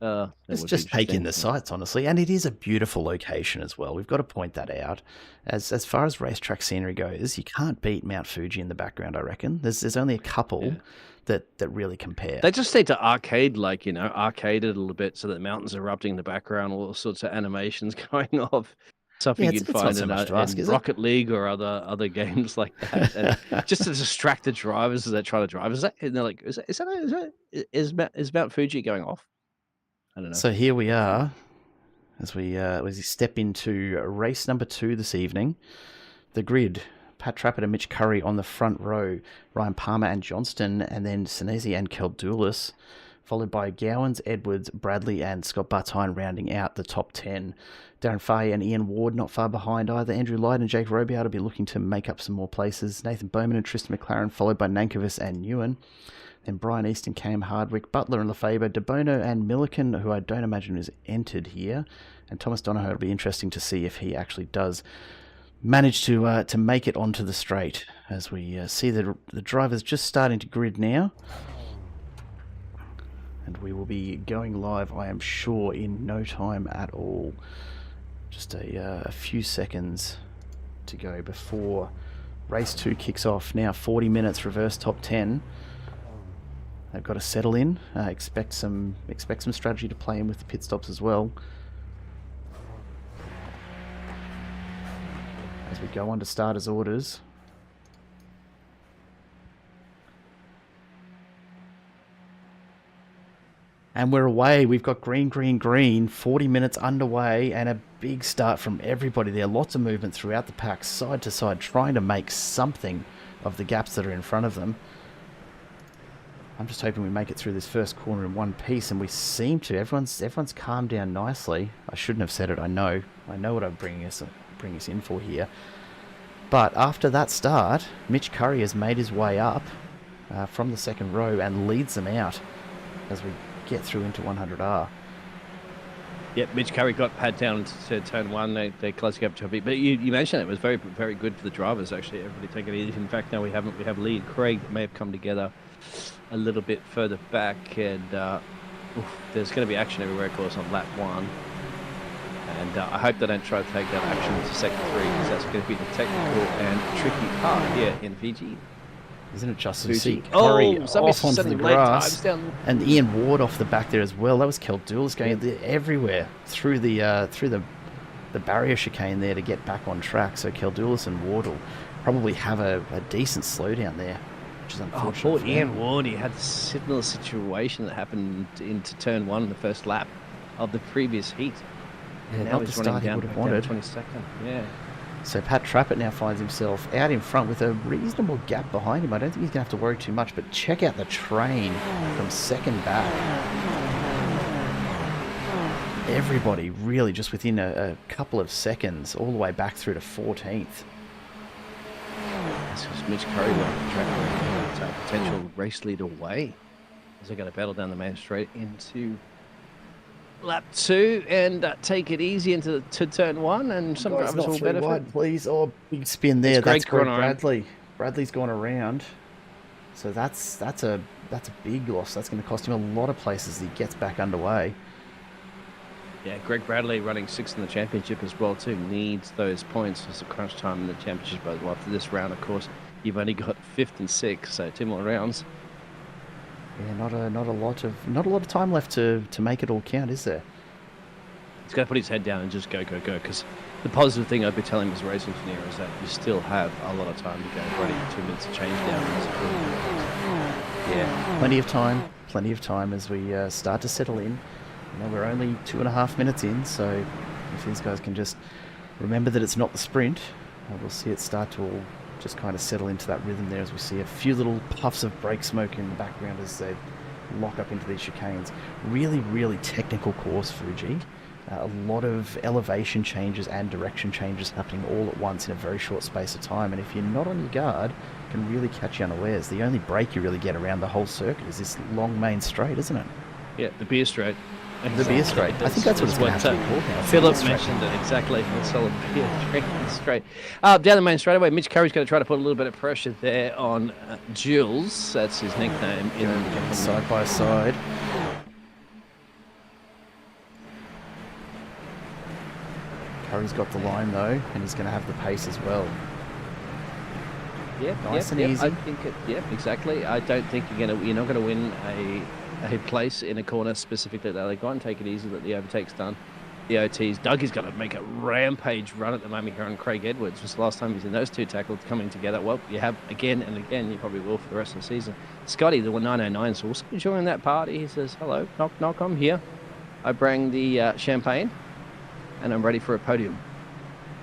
it's just take in the sights, honestly. And it is a beautiful location as well. We've got to point that out. As far as racetrack scenery goes, you can't beat Mount Fuji in the background, I reckon. There's only a couple that really compare. They just need to arcade it a little bit so that the mountains erupting in the background, all sorts of animations going off. Something you'd find in Rocket League or other games like that, and just to distract the drivers as they try to drive. Is Mount Fuji going off? I don't know. So here we are, as we step into race number 2 this evening. The grid: Pat Trappett and Mitch Curry on the front row, Ryan Palmer and Johnston, and then Sinesi and Keldoulis, followed by Gowans, Edwards, Bradley, and Scott Bartine rounding out the top 10. Darren Fahey and Ian Ward not far behind either. Andrew Lyde and Jake Robiart will be looking to make up some more places. Nathan Bowman and Tristan McLaren, followed by Nankervis and Ewan. Then Brian Easton, Cam Hardwick, Butler and Lefebvre, De Bono and Milliken, who I don't imagine is entered here. And Thomas Donohoe, will be interesting to see if he actually does manage to make it onto the straight, as we see the drivers just starting to grid now. And we will be going live, I am sure, in no time at all. Just a few seconds to go before race 2 kicks off. Now 40 minutes, reverse top 10. They've got to settle in. Expect some strategy to play in with the pit stops as well. As we go on to starters' orders. And we're away. We've got green, 40 minutes underway, and a big start from everybody there. Lots of movement throughout the pack, side to side, trying to make something of the gaps that are in front of them. I'm just hoping we make it through this first corner in one piece, and we seem to. Everyone's calmed down nicely. I shouldn't have said it, I know what I'm bringing us in for here. But after that start, Mitch Curry has made his way up from the second row and leads them out as we get through into 100R. Yep, Mitch Curry got Pat down to turn 1. They're closing up to a bit. But you mentioned it was very, very good for the drivers, actually. Everybody taking it easy. In fact, now we have Lee and Craig that may have come together a little bit further back. And there's going to be action everywhere, of course, on lap 1. And I hope they don't try to take that action into sector 3, because that's going to be the technical and tricky part here in Fiji. Isn't it just to Fuji. see Curry somebody's off onto the setting late times grass, down. and Ian Ward off the back there as well. That was Keldulis going everywhere through the barrier chicane there to get back on track. So Keldulis and Ward will probably have a decent slowdown there, which is unfortunate. Poor Ian Ward, he had a similar situation that happened into turn 1 in the first lap of the previous heat. Yeah, And now not he's the running start he down, would have down wanted. 22nd. Yeah. So Pat Trappett now finds himself out in front with a reasonable gap behind him. I don't think he's going to have to worry too much, but check out the train from second back. Everybody really just within a couple of seconds, all the way back through to 14th. This was Mitch Curry on the track, potential race lead away. As they're going to battle down the main straight into lap 2 and take it easy into turn 1, and some drivers will benefit. Wide, please. Oh, big spin there. That's Greg Bradley. Bradley's gone around. So that's a big loss. That's going to cost him a lot of places as he gets back underway. Yeah, Greg Bradley running 6th in the championship as well too, needs those points as the crunch time in the championship. But after this round, of course, you've only got 5th and 6th, so 2 more rounds. Yeah, not a lot of time left to make it all count, is there? He's got to put his head down and just go, because the positive thing I'd be telling him as a race engineer is that you still have a lot of time to go. Running 2 minutes to change down. Yeah, plenty of time as we start to settle in. You know, we're only 2.5 minutes in, so if these guys can just remember that it's not the sprint, we'll see it start to all just kind of settle into that rhythm there as we see a few little puffs of brake smoke in the background as they lock up into these chicanes. Really, really technical course, Fuji. A lot of elevation changes and direction changes happening all at once in a very short space of time, and if you're not on your guard, it can really catch you unawares. The only break you really get around the whole circuit is this long main straight, isn't it? Yeah, the beer straight. The beer straight. I think that's what it's going to have to be called now. Philip mentioned it exactly. The solid beer straight. Down the main straightaway, Mitch Curry's going to try to put a little bit of pressure there on Jules. That's his nickname. Side by side. Curry's got the line though, and he's going to have the pace as well. Yeah, nice and easy. I think exactly. I don't think you're not going to win a place in a corner specifically. They've got and take it easy, let the overtake's done. The OTs. Doug is going to make a rampage run at the moment here on Craig Edwards. Just the last time he's in those two tackles coming together. Well, you have again and again. You probably will for the rest of the season. Scotty, the 909, is also enjoying that party. He says, "Hello, knock, knock. I'm here. I bring the champagne, and I'm ready for a podium."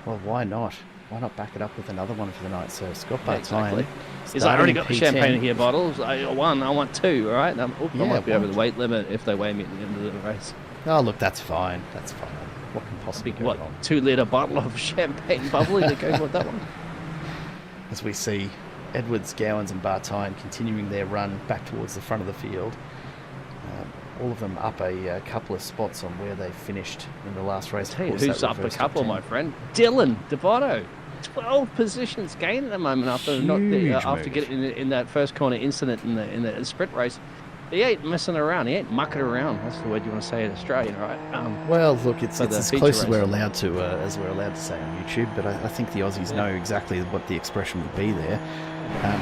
Well, why not? Why not back it up with another one for the night? So Scott Bartine. Exactly. He's like, I already got the champagne here bottles. I want 2, all right? I might be over the weight limit if they weigh me at the end of the race. Oh, look, that's fine. That's fine. What can possibly go wrong? 2-litre bottle of champagne bubbly that goes with that one? As we see Edwards, Gowans and Bartine continuing their run back towards the front of the field. All of them up a couple of spots on where they finished in the last race. Tell you who's up a couple, my friend? Dylan Devato. 12 positions gained at the moment after getting in that first corner incident in the sprint race. He ain't messing around. He ain't mucking around. That's the word you want to say in Australia, right? Well, look, it's as close as we're allowed to say on YouTube. But I think the Aussies know exactly what the expression would be there.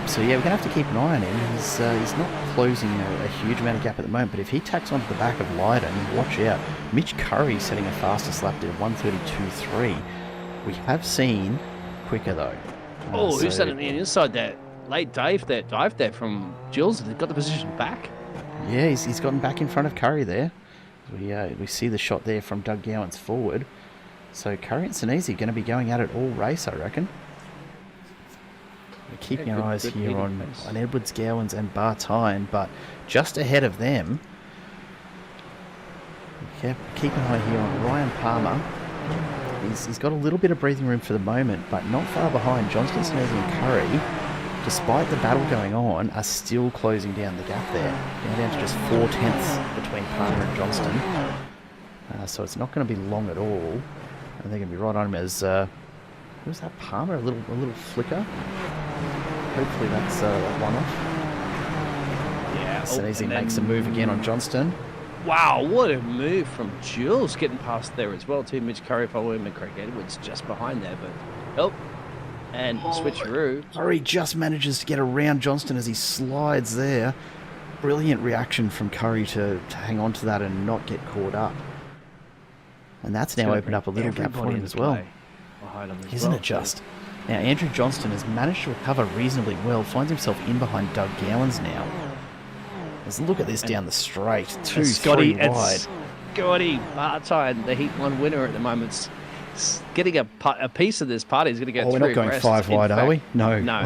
So yeah, we're going to have to keep an eye on him. He's not closing a huge amount of gap at the moment, but if he tacks onto the back of Lydon, watch out. Mitch Curry setting a fastest lap there, 1:32.3. We have seen quicker though. Who's that on the inside there? Late dive there from Jules. They've got the position back. Yeah, he's gotten back in front of Curry there. We see the shot there from Doug Gowans forward. So Curry and Sinisi going to be going at it all race, I reckon. We're keeping our eyes here on Edwards, Gowans and Bartine, but just ahead of them, keep an eye here on Ryan Palmer. He's got a little bit of breathing room for the moment, but not far behind. Johnston, Sinisi and Curry, despite the battle going on, are still closing down the gap there. Now down to just 4/10 between Palmer and Johnston. So it's not going to be long at all. And they're going to be right on him as... who's that, Palmer? A little flicker. Hopefully that's a one-off. Yeah. Sinisi makes a move again on Johnston. Wow, what a move from Jules getting past there as well too. Mitch Curry following him, Craig Edwards just behind there, but and switcheroo. Curry just manages to get around Johnston as he slides there. Brilliant reaction from Curry to hang on to that and not get caught up. And that's now opened up a little gap for him as well. Isn't it just? Now, Andrew Johnston has managed to recover reasonably well, finds himself in behind Doug Gowans now. Let's look at this down the straight. 2-3 wide. Scotty Bartine, the Heat 1 winner at the moment. Getting a piece of this party is going to go through. We're not going 5 wide, are we? No. No.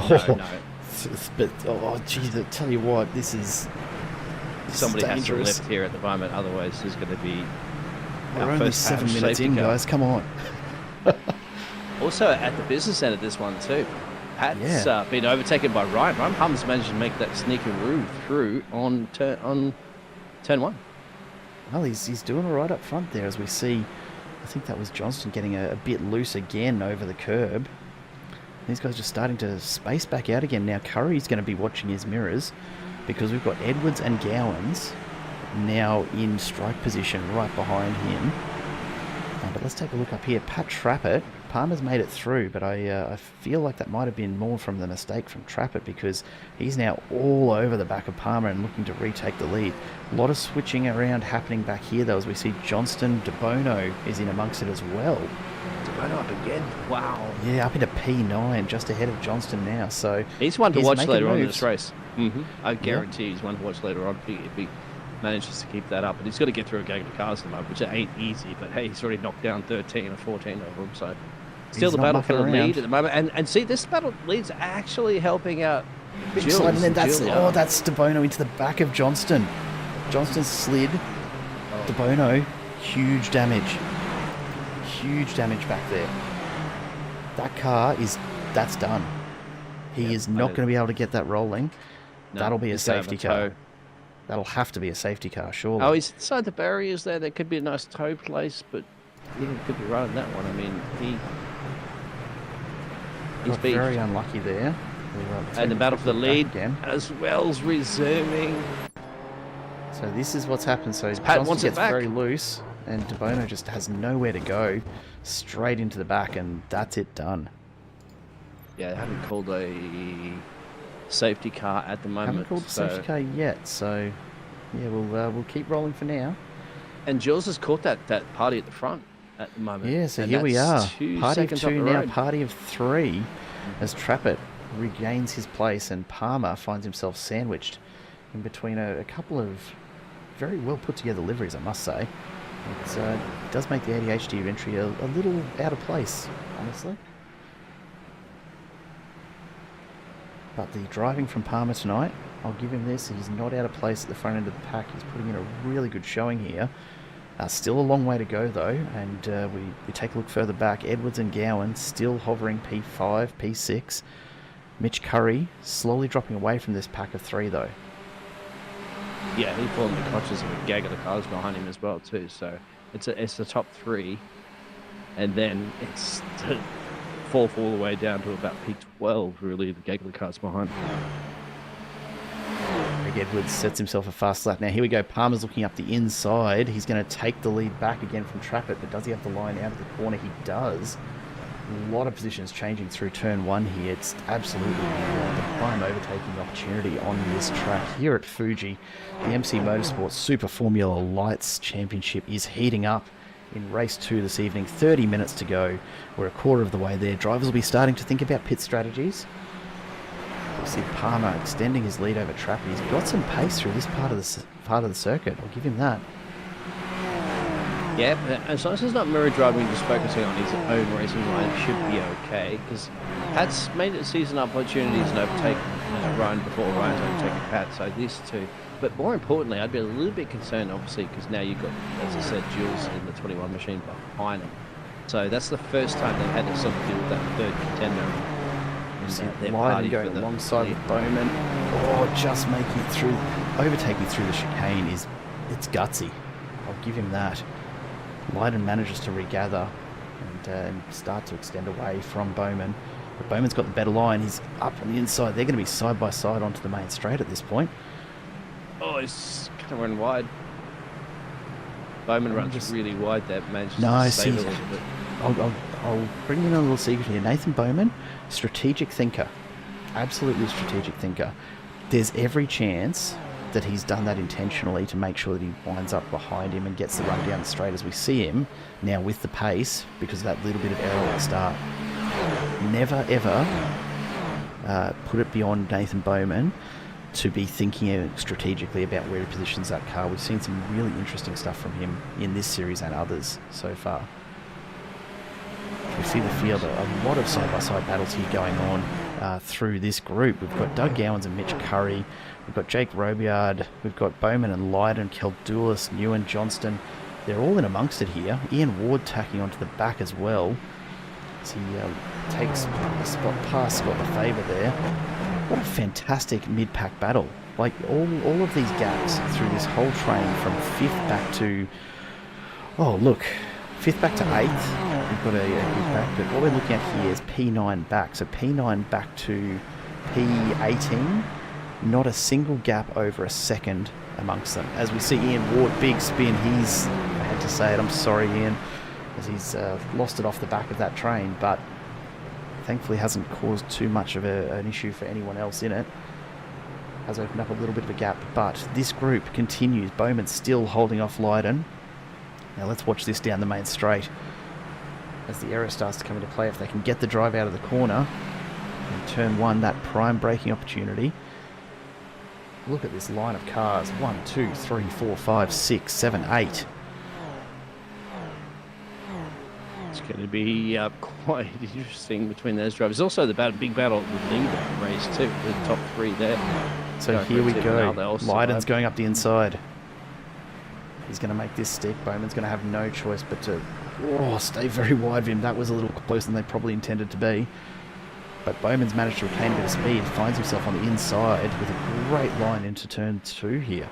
But, geez, I tell you what, this is Somebody dangerous. has to lift here at the moment, otherwise there's going to be We're only 7 minutes in, guys. Come on. Also at the business end of this one too. Pat's been overtaken by Ryan. Ryan Palmer's managed to make that sneakeroo through on turn 1. Well, he's doing all right up front there, as we see. I think that was Johnston getting a bit loose again over the curb. These guys just starting to space back out again. Now Curry's going to be watching his mirrors because we've got Edwards and Gowans now in strike position right behind him. But let's take a look up here. Pat Trappett. Palmer's made it through, but I feel like that might have been more from the mistake from Trappett because he's now all over the back of Palmer and looking to retake the lead. A lot of switching around happening back here, though, as we see Johnston. De Bono is in amongst it as well. De Bono up again. Wow. Yeah, up into P9, just ahead of Johnston now. So he's one to watch later on in this race. Mm-hmm. I guarantee he's one to watch later on if he manages to keep that up. But he's got to get through a gang of cars at the moment, which ain't easy. But hey, he's already knocked down 13 or 14 of them, so... Still the battle for the lead at the moment, and see, this battle lead's actually helping out Jules. And then that's De Bono into the back of Johnston. Johnston slid. De Bono, huge damage back there. That car that's done. He is not going to be able to get that rolling. No, that'll be a safety car. That'll have to be a safety car, surely. Oh, he's inside the barriers there. There could be a nice tow place, but he could be running that one. I mean, he's been very unlucky there. And the battle for the lead as well as resuming. So this is what's happened. So Pat Johnston wants it gets back. very loose, and De Bono just has nowhere to go. Straight into the back, and that's it done. Yeah, they haven't called a safety car at the moment. Haven't called a safety car yet, so yeah, we'll keep rolling for now. And Jules has caught that party at the front at the moment. Yeah, so here we are. Party of 2 now, road. party of 3, as Trappett regains his place and Palmer finds himself sandwiched in between a couple of very well put together liveries, I must say. It does make the ADHD entry a little out of place, honestly. But the driving from Palmer tonight, I'll give him this. He's not out of place at the front end of the pack. He's putting in a really good showing here. Still a long way to go, though, and we take a look further back. Edwards and Gowan still hovering P5, P6. Mitch Curry slowly dropping away from this pack of 3, though. Yeah, he's pulling the clutches of a gag of the cars behind him as well, too. So it's the top 3, and then it's to fall all the way down to about P12, really, the gag of the cars behind. Edwards sets himself a fast lap. Now here we go. Palmer's looking up the inside. He's going to take the lead back again from Trappett, but does he have the line out of the corner? He does. A lot of positions changing through turn 1 here. It's absolutely the prime overtaking opportunity on this track here at Fuji. The MC Motorsport Super Formula Lights Championship is heating up in race 2 this evening. 30 minutes to go. We're a quarter of the way there. Drivers will be starting to think about pit strategies. We see Palmer extending his lead over Trappett. He's got some pace through this part of the circuit. I'll give him that. Yeah, as long as he's not mirror driving, just focusing on his own racing line, it should be okay. Because Pat's made it season opportunities and overtaken Ryan before Ryan's overtaken Pat. So these two. But more importantly, I'd be a little bit concerned, obviously, because now you've got, as I said, Jules in the 21 machine behind him. So that's the first time they've had to sort of deal with that third contender. Lyden going alongside with Bowman. Oh, just making it through, overtaking through the chicane it's gutsy. I'll give him that. Lyden manages to regather and start to extend away from Bowman. But Bowman's got the better line. He's up on the inside. They're going to be side by side onto the main straight at this point. Oh, he's kind of running wide. Bowman runs really wide there, manages to save it a little bit. I'll bring in a little secret here. Nathan Bowman, strategic thinker. Absolutely strategic thinker. There's every chance that he's done that intentionally to make sure that he winds up behind him and gets the run down the straight as we see him now with the pace because of that little bit of error at the start. Never, ever put it beyond Nathan Bowman to be thinking strategically about where he positions that car. We've seen some really interesting stuff from him in this series and others so far. We see the field, a lot of side-by-side battles here going on through this group. We've got Doug Gowans and Mitch Curry. We've got Jake Robiard. We've got Bowman and Lydon, Keldulis, Newen, Johnston. They're all in amongst it here. Ian Ward tacking onto the back as well. As he takes a spot past Scott Lefebvre there. What a fantastic mid-pack battle. Like all of these gaps through this whole train from 5th back to... Oh, look. 5th back to 8th. We've got a good pack. But what we're looking at here is P9 back. So P9 back to P18. Not a single gap over a second amongst them. As we see Ian Ward, big spin. I had to say it, I'm sorry Ian, as he's lost it off the back of that train, but thankfully hasn't caused too much of an issue for anyone else in it. Has opened up a little bit of a gap, but this group continues. Bowman's still holding off Lydon. Now let's watch this down the main straight as the error starts to come into play. If they can get the drive out of the corner and turn 1, that prime braking opportunity. Look at this line of cars. 1, 2, 3, 4, 5, 6, 7, 8. It's going to be quite interesting between those drivers. Also, the big battle at the lead of the race too. The top 3 there. So here we go. Lydon's going up the inside. He's going to make this stick. Bowman's going to have no choice but to stay very wide of him. That was a little closer than they probably intended to be. But Bowman's managed to retain a bit of speed, finds himself on the inside with a great line into turn 2 here.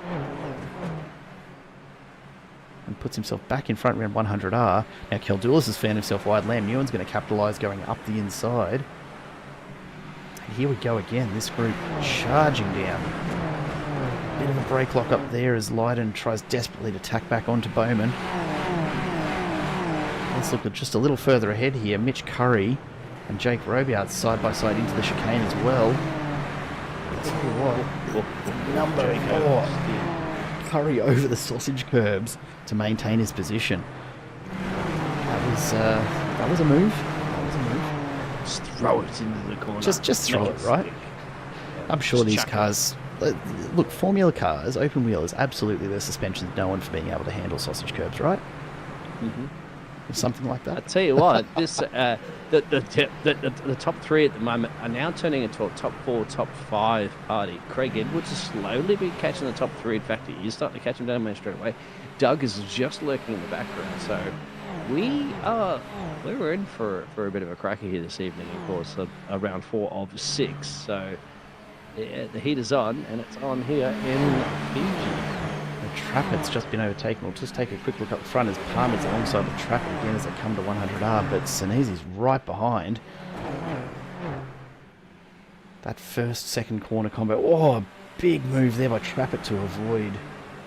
And puts himself back in front around 100R. Now Keldulis has found himself wide. Lam Newen's going to capitalise going up the inside. And here we go again, this group charging down. Bit of a brake lock up there as Lydon tries desperately to tack back onto Bowman. Let's look at just a little further ahead here. Mitch Curry and Jake Robiart side by side into the chicane as well. Let's see what. Number 4. Curry over the sausage curbs to maintain his position. That was a move. Just throw it into the corner. Just throw it, right? I'm sure these cars... Look, Formula cars, open wheelers, absolutely their suspension's known for being able to handle sausage curbs, right? Mm-hmm. Or something like that. I tell you what, this the top 3 at the moment are now turning into a top 4, top 5 party. Craig Edwards has slowly been catching the top 3. In fact, he is starting to catch him down the main straight away. Doug is just lurking in the background. So we're in for a bit of a cracker here this evening. Of course, around 4 of 6. So the heat is on, and it's on here in Fiji. The Trappet's just been overtaken. We'll just take a quick look up front as Palmer's alongside the Trappet again as they come to 100R, but Sinezi's right behind. That second corner combo. Oh, a big move there by Trappet to avoid...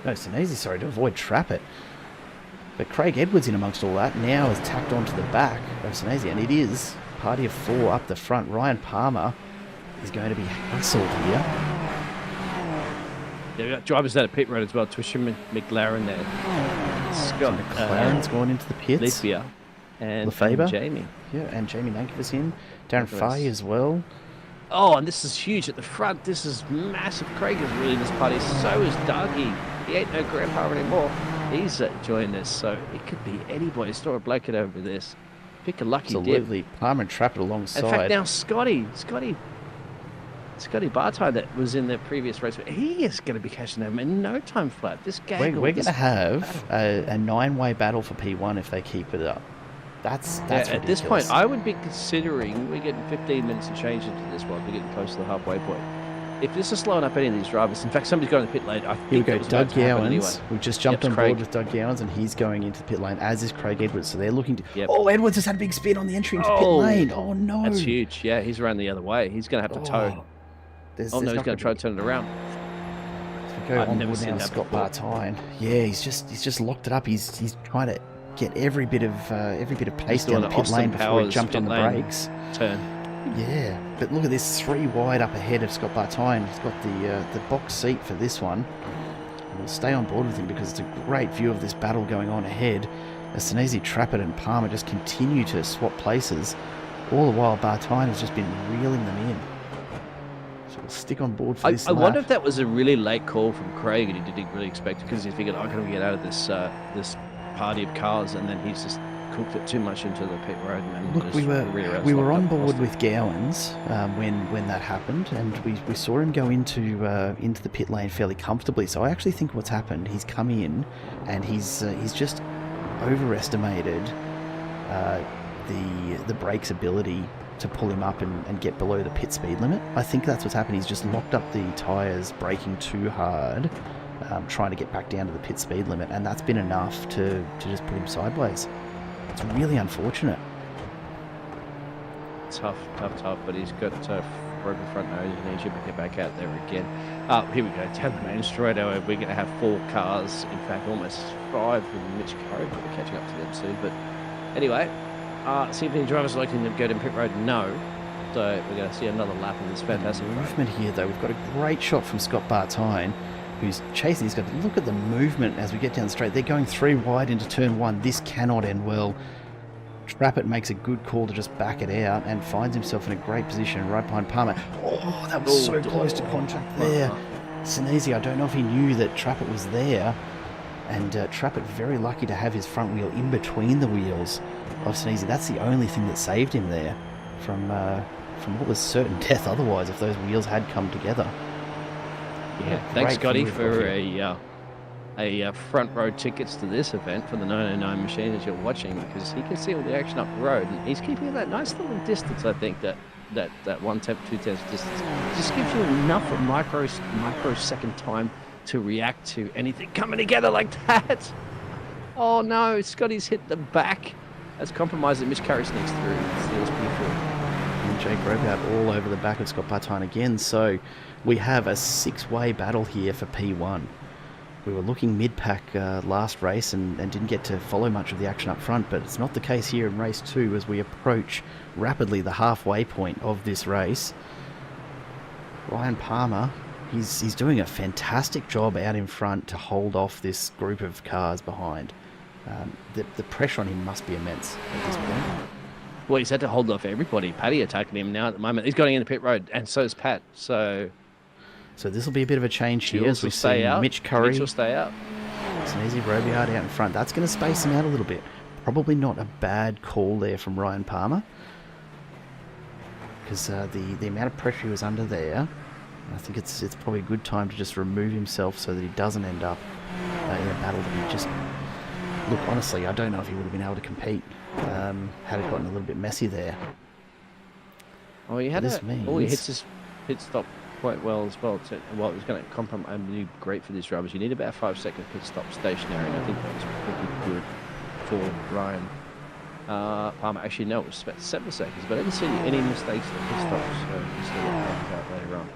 No, Sinezi, sorry, to avoid Trappet. But Craig Edwards in amongst all that now has tacked onto the back of Sinezi, and it is party of 4 up the front. Ryan Palmer is going to be hassled here. Yeah, we've got drivers out of pit road as well. Twisham McLaren there. Scott McLaren's gone into the pits. Lithia and Jamie. Yeah, and Jamie Nankervis in. Darren Fahey as well. Oh, and this is huge at the front. This is massive. Craig is really in this party. So is Dougie. He ain't no grandpa anymore. He's joined us. So it could be anybody. Throw a blanket over this. Pick a lucky dip. Absolutely. Palmer and Trappett alongside. In fact, now Scotty Bartine that was in the previous race, he is going to be catching them in no time flat. This gaggle. We're going to have a 9-way battle for P1 if they keep it up. That's at this point, I would be considering we're getting 15 minutes to change into this one. We're getting close to the halfway point. If this is slowing up any of these drivers, in fact, somebody's going to the pit lane. Here we go, Doug Gowans. Anyway. We've just jumped on board with Doug Gowans, and he's going into the pit lane, as is Craig Edwards. So they're looking to... Yep. Oh, Edwards has had a big spin on the entry into pit lane. Oh, no. That's huge. Yeah, he's around the other way. He's going to have to tow. He's going to try to turn it around. As we go I've on never board seen now, that Scott before. Bartine. Yeah, he's just locked it up. He's trying to get every bit of pace down the pit Austin lane before he Powers jumped pit on the lane brakes. turn. Yeah, but look at this, 3 wide up ahead of Scott Bartine. He's got the box seat for this one. And we'll stay on board with him because it's a great view of this battle going on ahead. As Sinise, Trappett and Palmer just continue to swap places. All the while, Bartine has just been reeling them in. So we'll stick on board for this I lap. wonder if that was a really late call from Craig and he didn't really expect it because he figured, I'm going to get out of this this party of cars, and then he's just cooked it too much into the pit road. And Look, just we were on board with Gowans when that happened, and we saw him go into the pit lane fairly comfortably. So I actually think what's happened, he's come in and he's just overestimated the brake's ability to pull him up and get below the pit speed limit. I think that's what's happened. He's just locked up the tyres, braking too hard, trying to get back down to the pit speed limit, and that's been enough to just put him sideways. It's really unfortunate. Tough, but he's got broken front nose and he should get back out there again. Here we go, down the main straight. We're going to have 4 cars, in fact almost 5 with Mitch Curry, but we're catching up to them soon. But anyway, see if any drivers are looking to go down pit road. No. So we're going to see another lap of this fantastic movement here, though. We've got a great shot from Scott Bartine, who's chasing. He's got to look at the movement as we get down the straight. They're going 3 wide into turn 1. This cannot end well. Trappett makes a good call to just back it out and finds himself in a great position right behind Palmer. Oh, that was so close to contact there. Sinise, I don't know if he knew that Trappett was there, and Trappett very lucky to have his front wheel in between the wheels of Sinise. That's the only thing that saved him there from what was certain death otherwise if those wheels had come together. Yeah, thanks Scotty for a front row tickets to this event for the 909 machine as you're watching, because he can see all the action up the road and he's keeping that nice little distance. I think that 1/10, 2/10 distance just gives you enough microsecond time to react to anything coming together like that. Oh no, Scotty's hit the back. That's compromised that Mitch Curry sneaks through. Steals P4. And Jake Robert all over the back of Scott Bartine again. So we have a 6-way battle here for P1. We were looking mid-pack last race and didn't get to follow much of the action up front, but it's not the case here in race 2 as we approach rapidly the halfway point of this race. Ryan Palmer, he's doing a fantastic job out in front to hold off this group of cars behind. The pressure on him must be immense at this point. Well, he's had to hold off everybody. Paddy attacking him now at the moment. He's going in the pit road, and so is Pat. So this will be a bit of a change here as we stay see out. Mitch Curry. Mitch will stay out. It's an easy Robillard out in front. That's going to space him out a little bit. Probably not a bad call there from Ryan Palmer, because the amount of pressure he was under there, I think it's probably a good time to just remove himself so that he doesn't end up in a battle that he just... Look, honestly, I don't know if he would have been able to compete had it gotten a little bit messy there. Oh, he had this he hits his pit stop quite well as well. It was going to compromise. Great for these drivers. You need about a 5-second pit stop stationary, and I think that was pretty good for Ryan Palmer. Actually, no, it was about 7 seconds, but I didn't see any mistakes in the pit stops. So we still got that later on.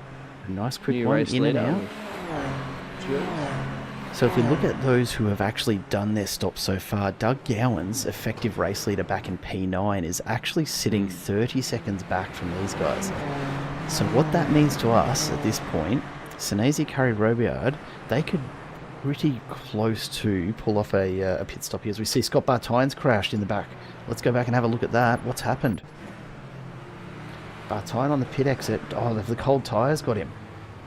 A nice quick one in and out. So if we look at those who have actually done their stops so far, Doug Gowans, effective race leader back in P9, is actually sitting 30 seconds back from these guys. So what that means to us at this point, Sinise, Curry, Robillard, they could pretty close to pull off a pit stop here. As we see Scott Bartine's crashed in the back. Let's go back and have a look at that. What's happened? Bartine on the pit exit. Oh, the cold tyres got him.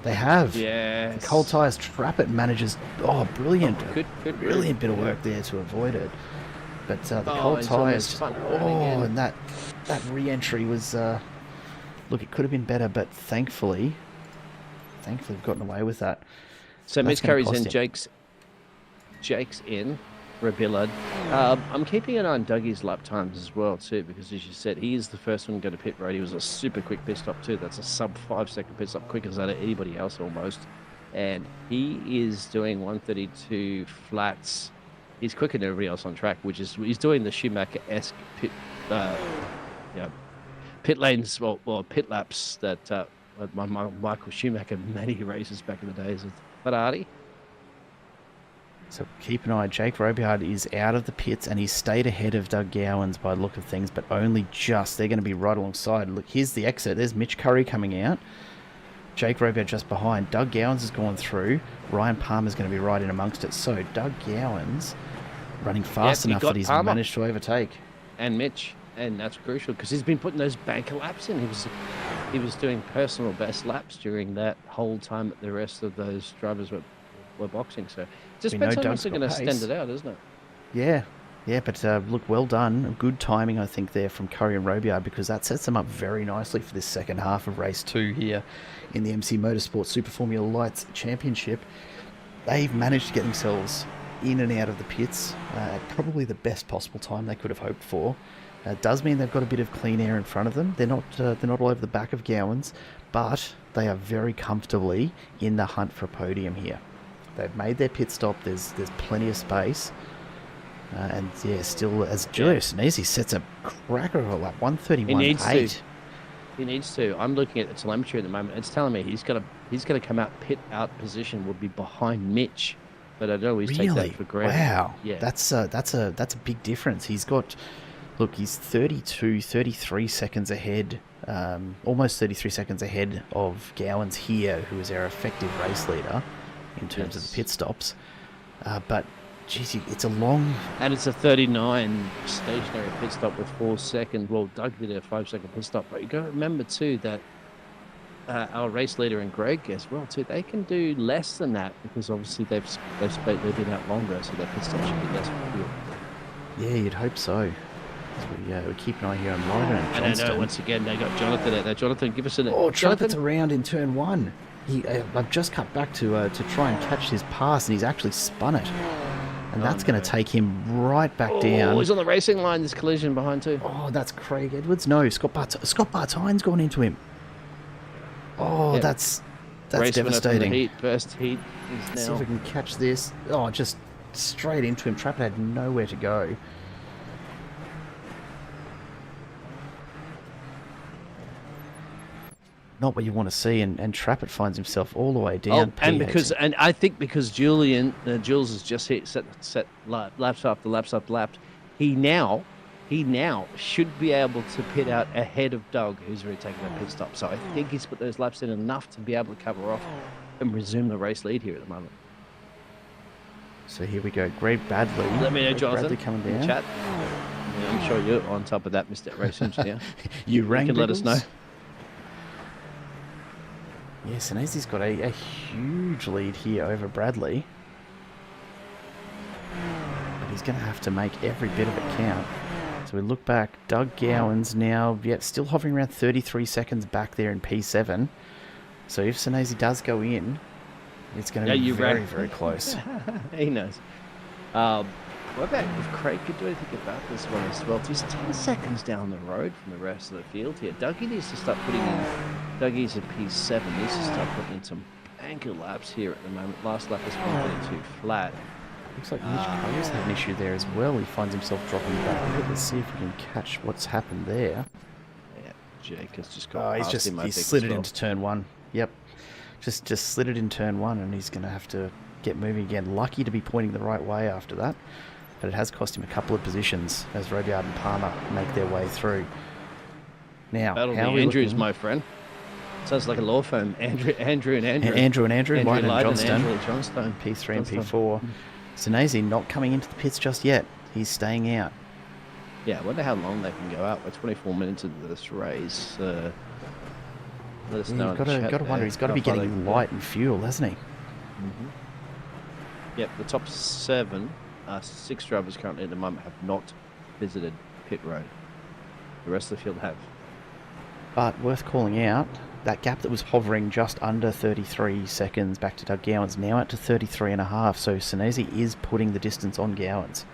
They have. Yeah. The cold tyres. Trappett manages. Oh, brilliant. Good, brilliant bit of work there to avoid it. But the cold tyres. And that re-entry was. Look, it could have been better, but thankfully we've gotten away with that. So Mitch Curry's in. Jake's in. Robillard. I'm keeping an eye on Dougie's lap times as well too, because as you said, he is the first one to go to pit road. He was a super quick pit stop too. That's a sub 5-second pit stop, quicker than anybody else almost. And he is doing 132 flats. He's quicker than everybody else on track, which is he's doing the Schumacher-esque pit lanes or pit laps that Michael Schumacher many races back in the days of Ferrari. So keep an eye. Jake Robiard is out of the pits and he's stayed ahead of Doug Gowans by the look of things, but only just. They're going to be right alongside. Look, here's the exit. There's Mitch Curry coming out. Jake Robiard just behind. Doug Gowans has gone through. Ryan Palmer's going to be right in amongst it. So Doug Gowans running fast enough that he's managed to overtake. And Mitch, and that's crucial because he's been putting those banker laps in. He was doing personal best laps during that whole time that the rest of those drivers were boxing. So it just depends how much they're going to extend it out, isn't it? Yeah. Yeah, but look, well done. Good timing, I think, there from Curry and Robiard, because that sets them up very nicely for this second half of race 2 here in the MC Motorsport Super Formula Lights Championship. They've managed to get themselves in and out of the pits at probably the best possible time they could have hoped for. It does mean they've got a bit of clean air in front of them. They're not all over the back of Gowans, but they are very comfortably in the hunt for a podium here. They've made their pit stop. There's plenty of space. And yeah, still, as Giulio Sinisi sets a cracker of a lap, 1:31.8. He needs to. I'm looking at the telemetry at the moment. It's telling me he's got to come out pit out position would be behind Mitch, but I don't always take that for granted. Wow. Yeah. That's a big difference. He's got, look, he's 33 seconds ahead, almost 33 seconds ahead of Gowans here, who is our effective race leader in terms of the pit stops. But geez, it's a long... And it's a 39 stationary pit stop with 4 seconds. Well, Doug did a 5-second pit stop. But you got to remember, too, that our race leader and Greg as well, too, they can do less than that because obviously they've been out longer, so their pit stop should be less fuel. Yeah, you'd hope so. We keep an eye here on Ryder and Johnston. I know, once again, they got Jonathan out there. Jonathan, give us an... Oh, Trumpet's around in turn 1. I've just cut back to try and catch his pass, and he's actually spun it. And that's going to take him right back down. Oh, he's on the racing line. There's collision behind too. Oh, that's Craig Edwards. No, Scott Bartine's gone into him. Oh, yeah. That's devastating. First heat is now. See if we can catch this. Oh, just straight into him. Trappett had nowhere to go. Not what you want to see, and Trappett finds himself all the way down. And I think because Jules has just set laps after laps after laps, he now should be able to pit out ahead of Doug, who's already taken that pit stop. So I think he's put those laps in enough to be able to cover off and resume the race lead here at the moment. So here we go, Greg Badley. Let me know, Jonathan. Bradley coming down. Chat. Yeah, I'm sure you're on top of that, Mr. Race Engineer. You can let us know. Yes, and he's got a huge lead here over Bradley. But he's going to have to make every bit of it count. So we look back, Doug Gowans now, still hovering around 33 seconds back there in P7. So if Sinisi does go in, it's going to be very, very close. He knows. What about if Craig could do anything about this one as well? He's 10 seconds down the road from the rest of the field here. Dougie needs to start putting in... Dougie's at P7. Needs to start putting in some anchor laps here at the moment. Last lap is 1.2 flat. Looks like Mitch Curry's had an issue there as well. He finds himself dropping back a bit. Let's see if we can catch what's happened there. Yeah, Jake has just got past him, he's slid it into turn 1. Yep. Just slid it in turn 1, and he's going to have to get moving again. Lucky to be pointing the right way after that. But it has cost him a couple of positions as Robiard and Palmer make their way through. Now, Battle how are we Andrews, looking? My friend. Sounds like a law firm. Andrew and Andrew. Andrew and Johnston. Johnston. P3 and P4. Sinisi not coming into the pits just yet. He's staying out. Yeah, I wonder how long they can go out. We're 24 minutes into this race. Let us know. You've got to wonder. He's got to be getting light and fuel, hasn't he? Mm-hmm. Yep, the top 7, 6 drivers currently at the moment have not visited pit road. The rest of the field have. But worth calling out, that gap that was hovering just under 33 seconds back to Doug Gowans, now out to 33.5. So Sinisi is putting the distance on Gowans.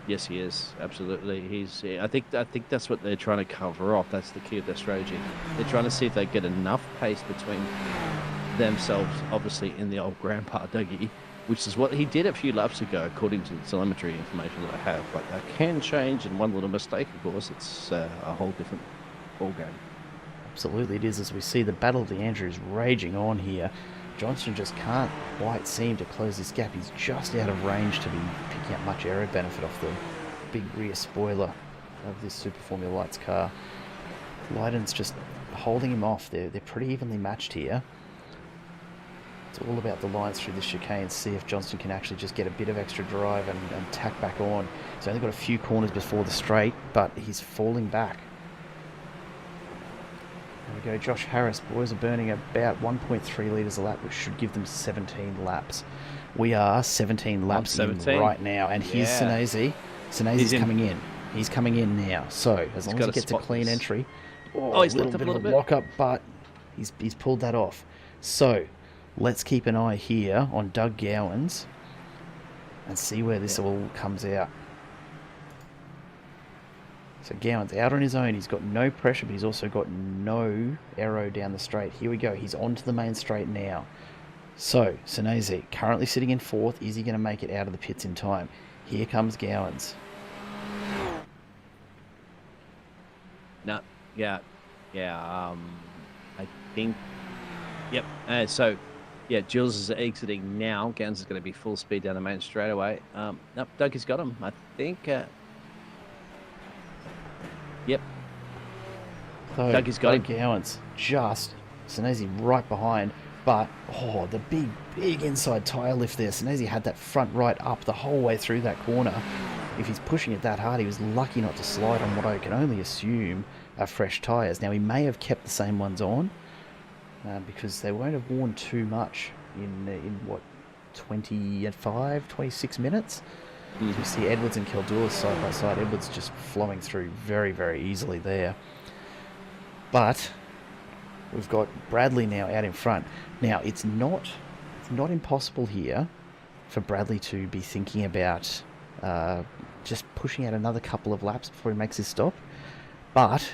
Yes, he is. Absolutely. I think that's what they're trying to cover off. That's the key of their strategy. They're trying to see if they get enough pace between themselves, obviously, in the old grandpa Dougie, which is what he did a few laps ago, according to the telemetry information that I have. But that can change, and one little mistake, of course, it's a whole different ball game. Absolutely it is, as we see the Battle of the Andrews raging on here. Johnston just can't quite seem to close this gap. He's just out of range to be picking up much aero benefit off the big rear spoiler of this Super Formula Lights car. Leiden's just holding him off. They're pretty evenly matched here. It's all about the lines through this chicane. See if Johnston can actually just get a bit of extra drive and tack back on. He's only got a few corners before the straight, but he's falling back. There we go. Josh Harris. Boys are burning about 1.3 litres a lap, which should give them 17 laps. We are 17 laps in right now. And here's Sinesi. Sinesi's coming in. He's coming in now. So, as long as he gets a clean entry. He's a little bit of a lock-up, but he's pulled that off. So, let's keep an eye here on Doug Gowans and see where this all comes out. So Gowans out on his own. He's got no pressure, but he's also got no aero down the straight. Here we go. He's onto the main straight now. So, Sinesi currently sitting in 4th. Is he going to make it out of the pits in time? Here comes Gowans. No, I think, yep. So, Jules is exiting now. Gowans is going to be full speed down the main straightaway. Nope, Doug has got him. I think. Yep. So Doug has got him. Gowans just Sinesi right behind, but the big inside tyre lift there. Sinesi had that front right up the whole way through that corner. If he's pushing it that hard, he was lucky not to slide on what I can only assume are fresh tyres. Now, he may have kept the same ones on because they won't have worn too much in what, 26 minutes? Mm-hmm. You see Edwards and Kildula side by side. Edwards just flowing through very, very easily there. But we've got Bradley now out in front. Now, it's not impossible here for Bradley to be thinking about just pushing out another couple of laps before he makes his stop. But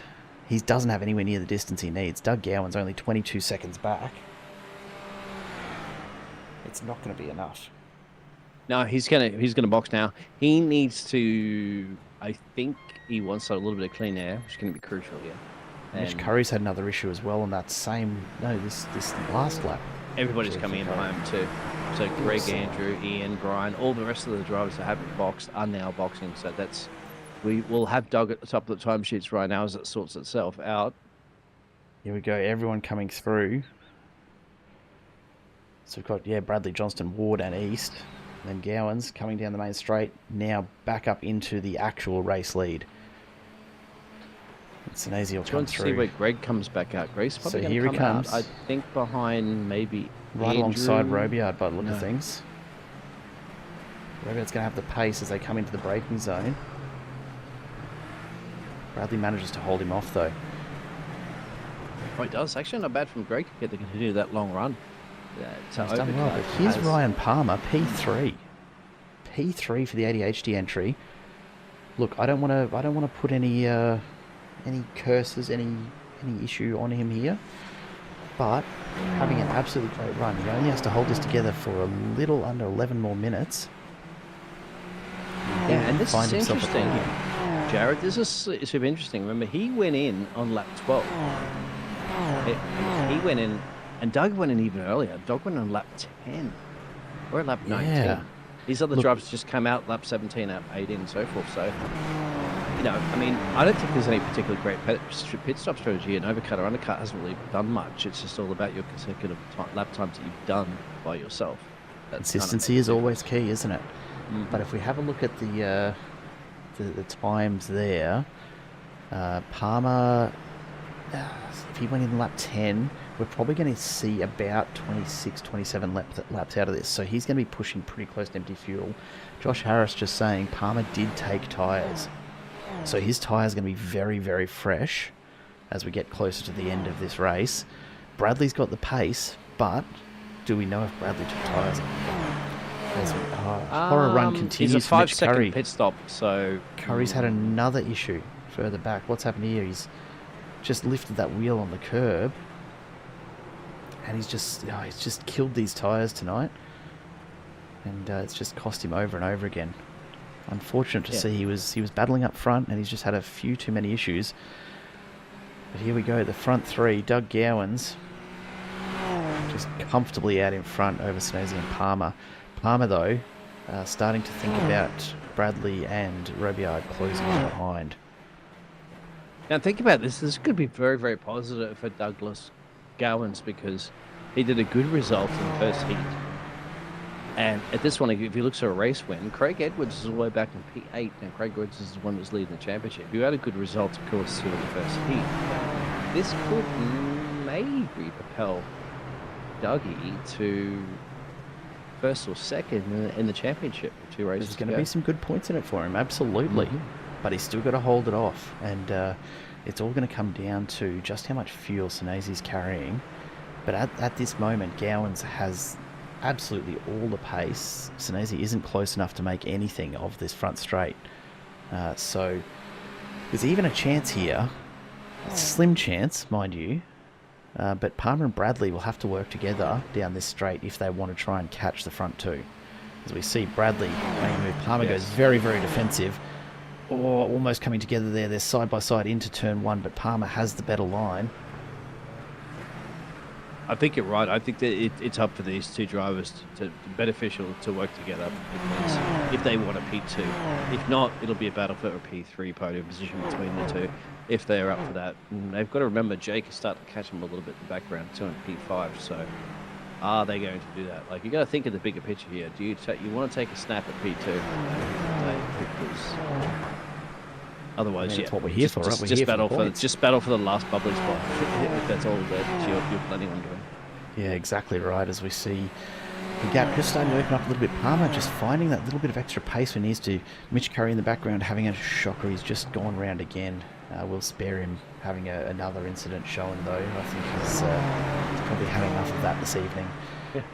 he doesn't have anywhere near the distance he needs. Doug Gowan's only 22 seconds back. It's not going to be enough. No, he's gonna box now. He needs to. I think he wants a little bit of clean air, which is going to be crucial here. Mitch Curry's had another issue as well on that same. No, this last lap. Everybody's coming in behind him too. So Greg, Andrew, Ian, Brian, all the rest of the drivers that haven't boxed are now boxing. So we will have Doug at the top of the timesheets right now as it sorts itself out. Here we go. Everyone coming through. So we've got Bradley, Johnston, Ward, and East. And then Gowans coming down the main straight, now back up into the actual race lead. Sinesi will come through. See where Greg comes back out. Greg's probably going to come out, I think, behind maybe right Andrew. Alongside Robiard by the look of things. Robiard's going to have the pace as they come into the braking zone. Bradley manages to hold him off, though. Oh, he does. Actually, not bad from Greg to get to continue that long run. He's done well, but here's Ryan Palmer, P3 for the ADHD entry. Look, I don't want to put any curses, any issue on him here, but having an absolutely great run. He only has to hold this together for a little under 11 more minutes. Yeah, and this is interesting, Jared. This is super interesting. Remember, he went in on lap 12. He went in. And Doug went in even earlier. Doug went on lap 10. Or lap 19. Yeah. These other drivers just came out lap 17, lap 18, and so forth. So, I mean, I don't think there's any particularly great pit stop strategy. An overcut or undercut hasn't really done much. It's just all about your consecutive lap times that you've done by yourself. Consistency is always key, isn't it? Mm-hmm. But if we have a look at the times there, Palmer, if he went in lap 10, we're probably going to see about 26, 27 laps out of this. So he's going to be pushing pretty close to empty fuel. Josh Harris just saying Palmer did take tyres. So his tyres are going to be very, very fresh as we get closer to the end of this race. Bradley's got the pace, but do we know if Bradley took tyres? Horror run continues. He's a 5-second pit stop, so... Curry's had another issue further back. What's happened here? He's just lifted that wheel on the curb. And he's just killed these tyres tonight. And it's just cost him over and over again. Unfortunate to see he was battling up front and he's just had a few too many issues. But here we go, the front three, Doug Gowans. just comfortably out in front over Snowsy and Palmer. Palmer, though, starting to think about Bradley and Robillard closing in behind. Now think about this. This could be very, very positive for Douglas Gowans because he did a good result in the first heat. And at this one, if you look at a race win, Craig Edwards is all the way back in P8. Now, Craig Edwards is the one that's leading the championship. You had a good result, of course, in the first heat. This could maybe propel Dougie to first or second in the championship. 2 races. There's going to be some good points in it for him, absolutely. But he's still got to hold it off. And it's all going to come down to just how much fuel Senazi's carrying. But at this moment, Gowans has absolutely all the pace. Senazi isn't close enough to make anything of this front straight. So there's even a chance here. A slim chance, mind you. But Palmer and Bradley will have to work together down this straight if they want to try and catch the front two. As we see Bradley making a move, Palmer goes very, very defensive. Or almost coming together there. They're side by side into turn 1, but Palmer has the better line. I think you're right. I think that it's up for these two drivers to beneficial to work together because if they want a P2. If not, it'll be a battle for a P3 podium position between the two if they're up for that. And they've got to remember Jake is starting to catch them a little bit in the background too in P5. So are they going to do that? Like, you got to think of the bigger picture here. Do you want to take a snap at P2? Because otherwise, that's what we're here for, right? Just battle for the last bubbly spot. If that's all that you're planning on doing. Yeah, exactly right. As we see the gap just starting to open up a little bit. Palmer just finding that little bit of extra pace when he needs to. Mitch Curry in the background having a shocker. He's just gone round again. We'll spare him having another incident shown though. I think he's probably had enough of that this evening.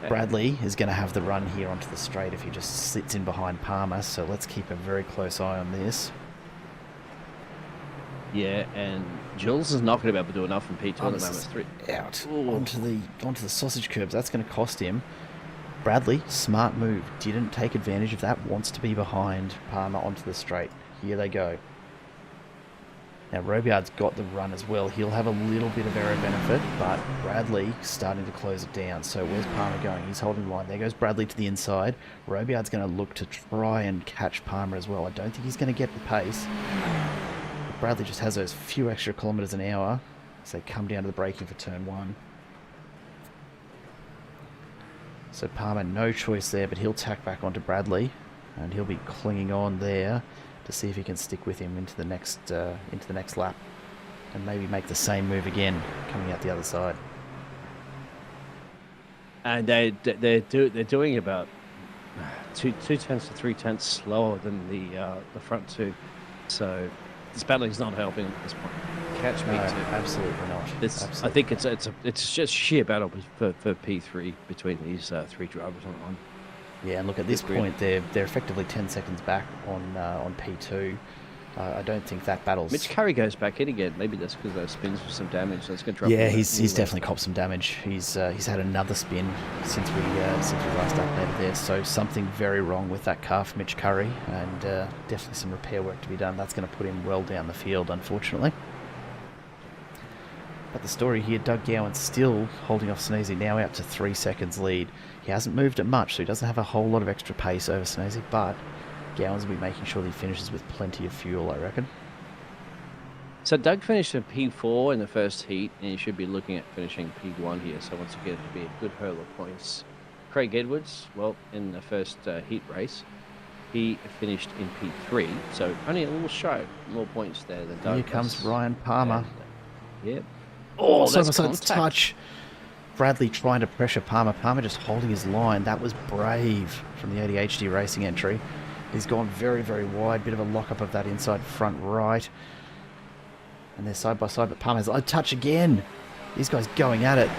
Bradley is going to have the run here onto the straight if he just sits in behind Palmer. So let's keep a very close eye on this. Yeah, and Jules is not going to be able to do enough in P2 at the moment. 3 out onto the sausage curbs. That's going to cost him. Bradley, smart move. Didn't take advantage of that. Wants to be behind Palmer onto the straight. Here they go. Now Robillard's got the run as well. He'll have a little bit of error benefit, but Bradley starting to close it down. So where's Palmer going? He's holding the line. There goes Bradley to the inside. Robillard's going to look to try and catch Palmer as well. I don't think he's going to get the pace. Bradley just has those few extra kilometres an hour as they come down to the braking for turn 1. So Palmer, no choice there, but he'll tack back onto Bradley, and he'll be clinging on there to see if he can stick with him into the next lap, and maybe make the same move again coming out the other side. And they're doing about 2 tenths to 3 tenths slower than the front two, so. This battling's not helping at this point. Catch me too. Absolutely not. I think it's just sheer battle for P3 between these 3 drivers on one. Yeah, and look at this point, they're effectively 10 seconds back on P2. I don't think that battle's. Mitch Curry goes back in again. Maybe that's because those spins with some damage. That's going to drop. Yeah, he's definitely copped some damage. He's had another spin since we last updated there. So something very wrong with that car for Mitch Curry, and definitely some repair work to be done. That's going to put him well down the field, unfortunately. But the story here, Doug Gowan's still holding off Sneezy, now out to 3 seconds lead. He hasn't moved it much, so he doesn't have a whole lot of extra pace over Sneezy, but Gowans will be making sure that he finishes with plenty of fuel, I reckon. So Doug finished in P4 in the first heat, and he should be looking at finishing P1 here. So once again, it'll be a good hurl of points. Craig Edwards, well, in the first heat race, he finished in P3, so only a little shy, more points there than Doug. Here comes Ryan Palmer. Yep. Oh, that's a touch. Bradley trying to pressure Palmer. Palmer just holding his line. That was brave from the ADHD Racing entry. He's gone very, very wide. Bit of a lock-up of that inside front right. And they're side by side, but Palmer's a touch again. These guys going at it.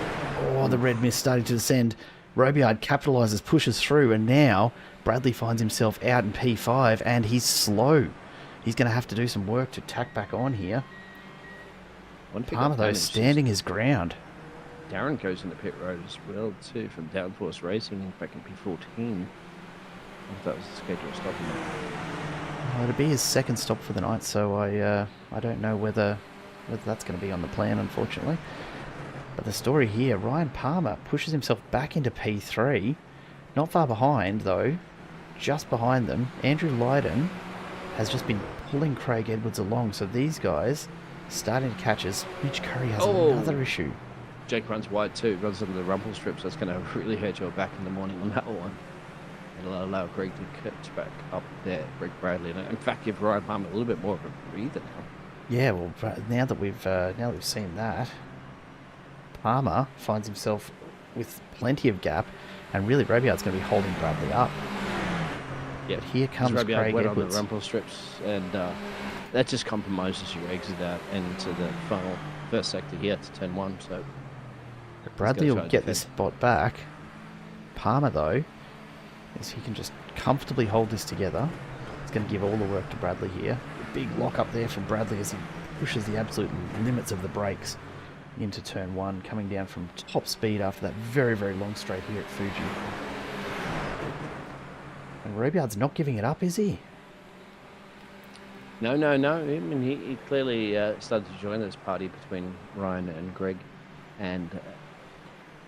Oh, the red mist starting to descend. Robillard capitalises, pushes through, and now Bradley finds himself out in P5, and he's slow. He's going to have to do some work to tack back on here. Palmer, though, standing his ground. Darren goes into pit road as well, too, from Downforce Racing back in P14. If that was the schedule stopping. Well, it'll be his second stop for the night, so I don't know whether that's going to be on the plan, unfortunately. But the story here, Ryan Palmer pushes himself back into P3. Not far behind, though. Just behind them, Andrew Lydon has just been pulling Craig Edwards along. So these guys starting to catch us. Mitch Curry has another issue. Jake runs wide too, runs into the rumble strips. That's going to really hurt your back in the morning on that one. It'll allow Greg to catch back up there, Greg Bradley. And in fact, give Ryan Palmer a little bit more of a breather now. Yeah, well, now that we've seen that, Palmer finds himself with plenty of gap, and really Robiard's going to be holding Bradley up. Yeah, but here comes Craig went Edwards. on the rumble strips, and that just compromises your exit out into the final first sector here to turn 1. So Bradley will get this spot back. Palmer, though, as he can just comfortably hold this together, it's going to give all the work to Bradley here. A big lock up there from Bradley as he pushes the absolute limits of the brakes into turn 1, coming down from top speed after that very, very long straight here at Fuji. And Robiard's not giving it up, is he? No. I mean, he clearly started to join this party between Ryan and Greg, and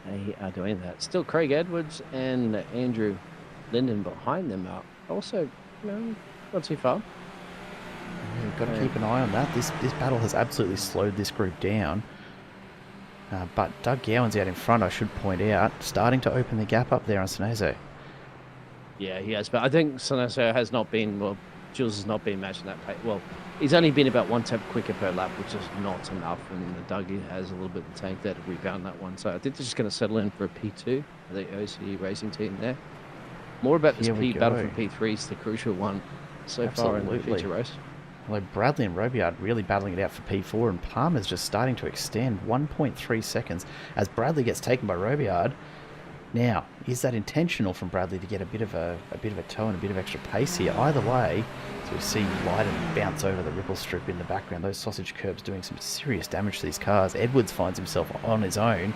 they are doing that. Still, Craig Edwards and Andrew Linden behind them are also, not too far. Yeah, we've got to keep an eye on that. This battle has absolutely slowed this group down. But Doug Gowan's out in front, I should point out, starting to open the gap up there on Sonezo. Yeah, he has. But I think Sonezo has not been, Jules has not been matching that pace. Well, he's only been about 1 tenth quicker per lap, which is not enough. And Dougie has a little bit of the tank there to rebound that one. So I think they're just going to settle in for a P2, the OC racing team there. More about this battle for P3 is the crucial one so far in the feature race. Although Bradley and Robiard really battling it out for P4, and Palmer's just starting to extend 1.3 seconds as Bradley gets taken by Robiard. Now, is that intentional from Bradley to get a bit of a toe and a bit of extra pace here? Either way, so we see Lydon bounce over the ripple strip in the background. Those sausage curbs doing some serious damage to these cars. Edwards finds himself on his own.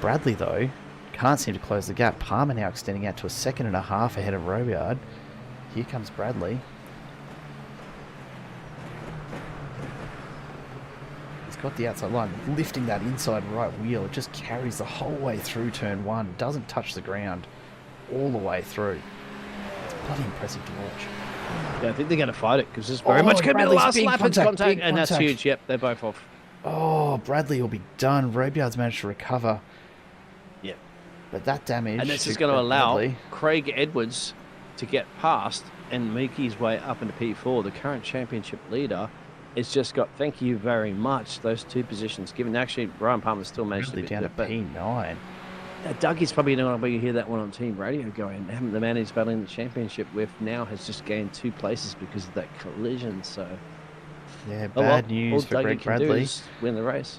Bradley, though, can't seem to close the gap. Palmer now extending out to 1.5 seconds ahead of Robiard. Here comes Bradley. Got the outside line, lifting that inside right wheel. It just carries the whole way through turn 1. Doesn't touch the ground all the way through. It's bloody impressive to watch. Yeah, I think they're going to fight it because it's very much going to be the last lap. It's contact, and that's huge. Yep, they're both off. Oh, Bradley will be done. Robiard's managed to recover. Yep. But that damage... And this is going to allow Craig Edwards to get past and make his way up into P4. The current championship leader... It's just got, thank you very much, those 2 positions given. Actually, Brian Palmer still managed to down to P9. Dougie's probably not going to hear that one on team radio going. The man he's battling the championship with now has just gained 2 places because of that collision. So, yeah, bad news for Greg Bradley. Win the race,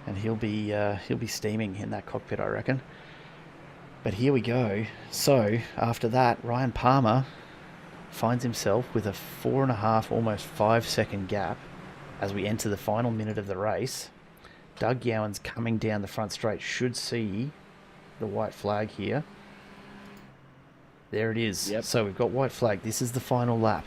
and he'll be steaming in that cockpit, I reckon. But here we go. So after that, Ryan Palmer finds himself with a 4.5, almost 5 second gap as we enter the final minute of the race. Doug Gowan's coming down the front straight, should see the white flag here. There it is. Yep. So we've got white flag. This is the final lap.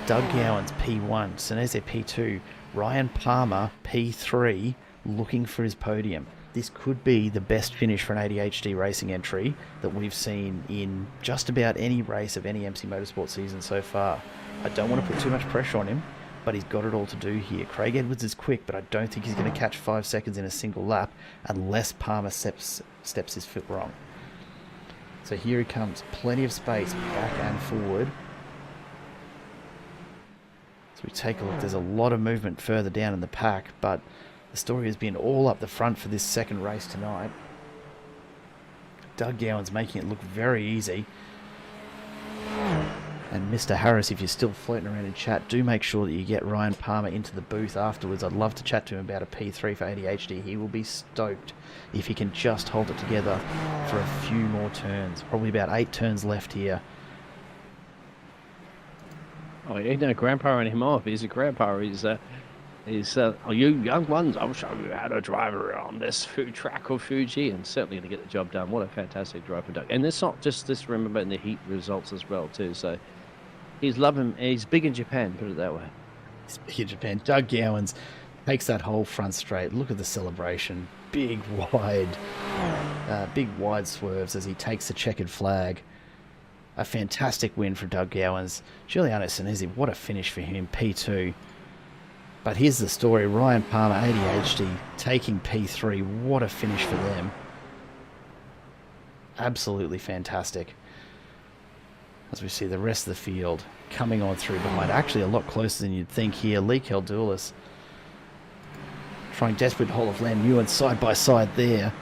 Doug Gowan's P1, Seneze P2, Ryan Palmer P3, looking for his podium. This could be the best finish for an ADHD racing entry that we've seen in just about any race of any MC Motorsport season so far. I don't want to put too much pressure on him, but he's got it all to do here. Craig Edwards is quick, but I don't think he's going to catch 5 seconds in a single lap unless Palmer steps his foot wrong. So here he comes, plenty of space back and forward. So we take a look, there's a lot of movement further down in the pack, but the story has been all up the front for this second race tonight. Doug Gowan's making it look very easy. And Mr. Harris, if you're still floating around in chat, do make sure that you get Ryan Palmer into the booth afterwards. I'd love to chat to him about a P3 for ADHD. He will be stoked if he can just hold it together for a few more turns. Probably about 8 turns left here. Oh, yeah, no grandpa anymore. If he's a grandpa, he's oh, you young ones, I'll show you how to drive around this food track of Fuji, and certainly going to get the job done. What a fantastic drive for Doug. And it's not just this, remember, in the heat results as well, too. So he's loving, he's big in Japan, put it that way. He's big in Japan. Doug Gowan's takes that whole front straight. Look at the celebration. Big wide swerves as he takes the checkered flag. A fantastic win for Doug Gowans. Giuliano Sinisi, what a finish for him, P2. But here's the story. Ryan Palmer, ADHD, taking P3. What a finish for them. Absolutely fantastic. As we see the rest of the field coming on through behind. Actually a lot closer than you'd think here. Lee Keldoulis trying desperate to hold of Lam Ewan side by side there.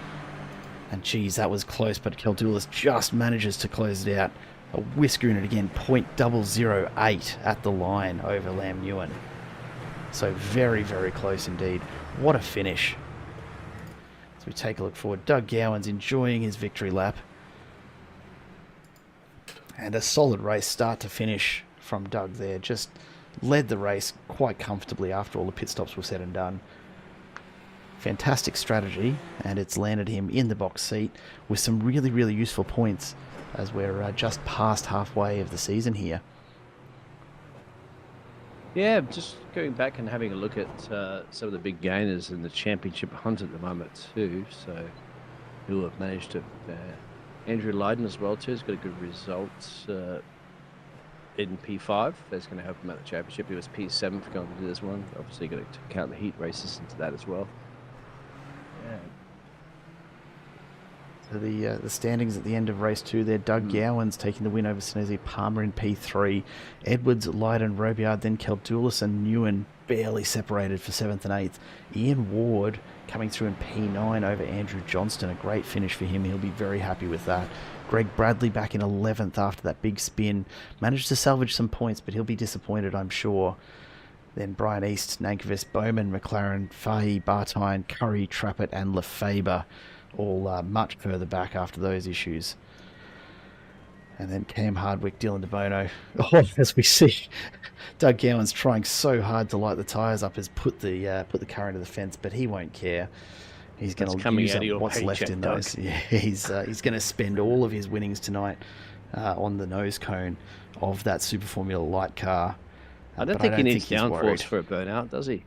And geez, that was close, but Keldoulis just manages to close it out. A whisker in it again, .008 at the line over Lam Ewan. So very, very close indeed. What a finish. As we take a look forward, Doug Gowans enjoying his victory lap. And a solid race start to finish from Doug there. Just led the race quite comfortably after all the pit stops were said and done. Fantastic strategy, and it's landed him in the box seat with some really, really useful points as we're just past halfway of the season here. Yeah, just going back and having a look at some of the big gainers in the championship hunt at the moment too. So who have managed to... Andrew Lydon as well too has got a good result in P5. That's going to help him at the championship. He was P7 for going to this one. Obviously got to count the heat races into that as well. Yeah. So the standings at the end of race 2 there. Doug Gowans taking the win over Sinesi, Palmer in P3. Edwards, Lydon, Robiard, then Keldoulis and Newen barely separated for 7th and 8th. Ian Ward coming through in P9 over Andrew Johnston. A great finish for him. He'll be very happy with that. Greg Bradley back in 11th after that big spin. Managed to salvage some points, but he'll be disappointed, I'm sure. Then Brian East, Nankervis, Bowman, McLaren, Fahey, Bartine, Curry, Trappett and Lefebvre. All much further back after those issues. And then Cam Hardwick, Dylan DeBono. Oh, as we see, Doug Gowans trying so hard to light the tyres up has put the car into the fence, but he won't care. He's going to use up what's left in those. Yeah, he's going to spend all of his winnings tonight on the nose cone of that Super Formula Light car. I don't think he needs downforce for a burnout, does he?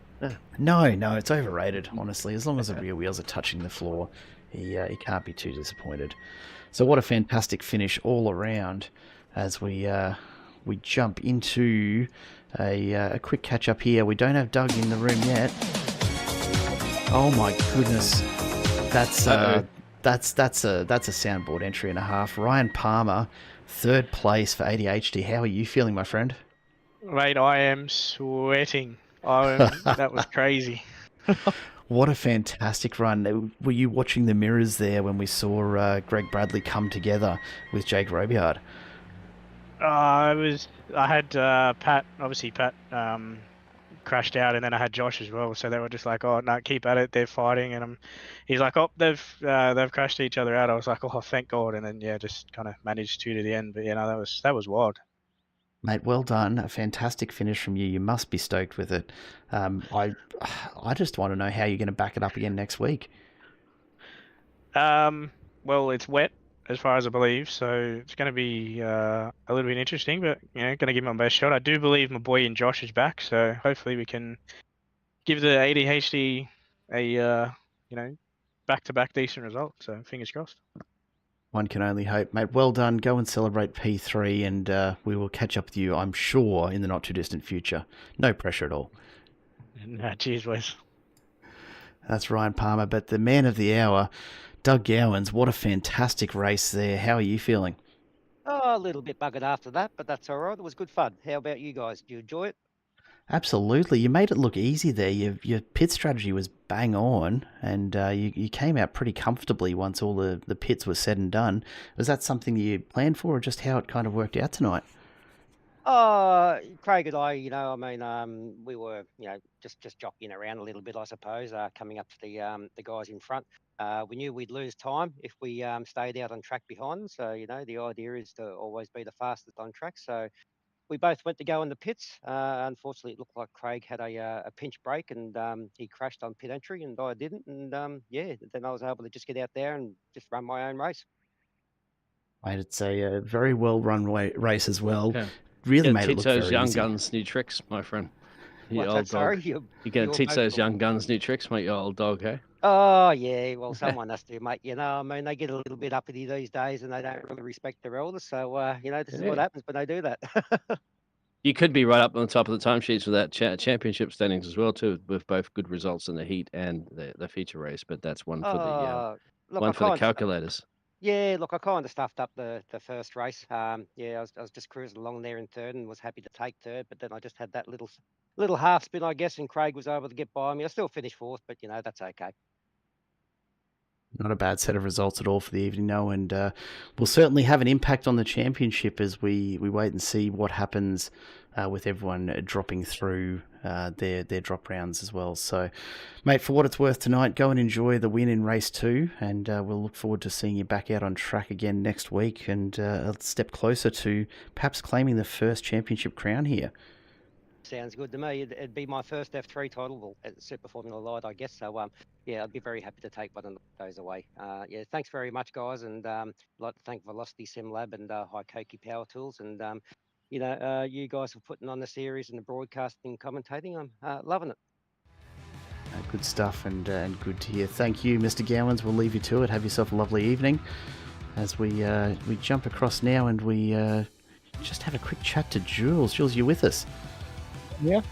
No, it's overrated, honestly. As long as the rear wheels are touching the floor, he can't be too disappointed. So what a fantastic finish all around as we jump into a quick catch up here. We don't have Doug in the room yet. Oh my goodness, that's a soundboard entry and a half. Ryan Palmer, 3rd place for ADHD. How are you feeling, my friend? Mate, I am sweating. That was crazy. What a fantastic run. Were you watching the mirrors there when we saw Greg Bradley come together with Jake Robiard? I had Pat, obviously Pat crashed out, and then I had Josh as well. So they were just like, "Oh no, keep at it. They're fighting." And he's like, "Oh, they've crashed each other out." I was like, "Oh, thank God." And then just kind of managed to the end. But that was wild. Mate, well done. A fantastic finish from you. You must be stoked with it. I just want to know how you're going to back it up again next week. Well, it's wet as far as I believe, so it's going to be a little bit interesting, but going to give my best shot. I do believe my boy and Josh is back, so hopefully we can give the ADHD a back-to-back decent result. So fingers crossed. One can only hope. Mate, well done. Go and celebrate P3, and we will catch up with you, I'm sure, in the not-too-distant future. No pressure at all. Cheers, Wes. That's Ryan Palmer, but the man of the hour, Doug Gowans. What a fantastic race there. How are you feeling? Oh, a little bit buggered after that, but that's all right. It was good fun. How about you guys? Did you enjoy it? Absolutely. You made it look easy there. Your pit strategy was bang on, and you came out pretty comfortably once all the pits were said and done. Was that something you planned for, or just how it kind of worked out tonight? Craig and I, we were, just jockeying around a little bit, I suppose, coming up to the guys in front. We knew we'd lose time if we stayed out on track behind. So, the idea is to always be the fastest on track. So we both went to go in the pits. Unfortunately, it looked like Craig had a pinch brake, and he crashed on pit entry, and I didn't. And then I was able to just get out there and just run my own race. Mate, it's a very well run race as well. Yeah. Really made it teach look those very young easy. guns new tricks, my friend. You What's old that? Sorry, dog. You're going to teach those young guns new tricks, mate, you old dog, hey? Oh yeah, well someone has to, mate. You know, I mean, they get a little bit uppity these days, and they don't really respect their elders. So you know, this is what Yeah. happens when they do that. You could be right up on the top of the timesheets for that championship standings as well, too, with both good results in the heat and the feature race. But that's one for the Look, I kind of calculators. yeah, look, I kind of stuffed up the first race. Yeah, I was just cruising along there in third and was happy to take third, but then I just had that little half spin, I guess, and Craig was able to get by me. I still finished fourth, but you know that's okay. Not a bad set of results at all for the evening, no, and will certainly have an impact on the championship as we wait and see what happens with everyone dropping through their drop rounds as well. So, mate, for what it's worth tonight, go and enjoy the win in race 2, and we'll look forward to seeing you back out on track again next week and a step closer to perhaps claiming the first championship crown here. Sounds good to me. It'd be my first F3 title at Super Formula Light, I guess. So, yeah, I'd be very happy to take one of those away. Yeah, thanks very much, guys, and I'd like to thank Velocity Sim Lab and Hikoki Power Tools, and you know, you guys for putting on the series and the broadcasting, commentating. I'm loving it. Good stuff and good to hear. Thank you, Mr. Gowans. We'll leave you to it. Have yourself a lovely evening. As we jump across now and we just have a quick chat to Jules. Jules, you with us? Yeah.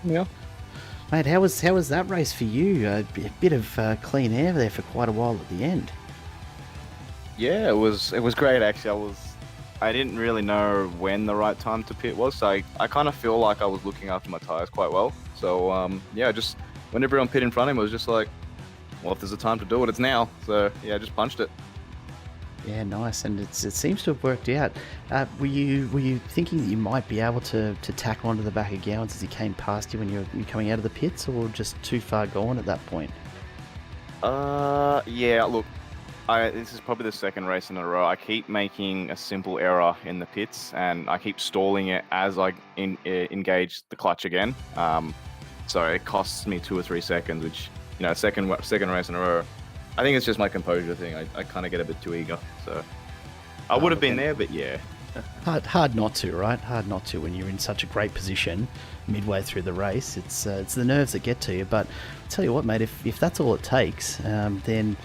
Mate, how was that race for you? A bit of clean air there for quite a while at the end. Yeah, it was great actually. I didn't really know when the right time to pit was, so I kind of feel like I was looking after my tires quite well. So yeah, just when everyone pit in front of him, it was just like, well, if there's a time to do it, it's now. So yeah, I just punched it. Yeah, nice, and it seems to have worked out. Were you thinking that you might be able to tack onto the back of Gowans as he came past you when you're coming out of the pits, or just too far gone at that point? Yeah, look, this is probably the second race in a row. I keep making a simple error in the pits, and I keep stalling it as I engage the clutch again. So it costs me 2 or 3 seconds, which, you know, second race in a row. I think it's just my composure thing. I kind of get a bit too eager, so I would have been there, but yeah. Hard not to, right? Hard not to when you're in such a great position midway through the race. It's the nerves that get to you. But I'll tell you what, mate, if that's all it takes, then,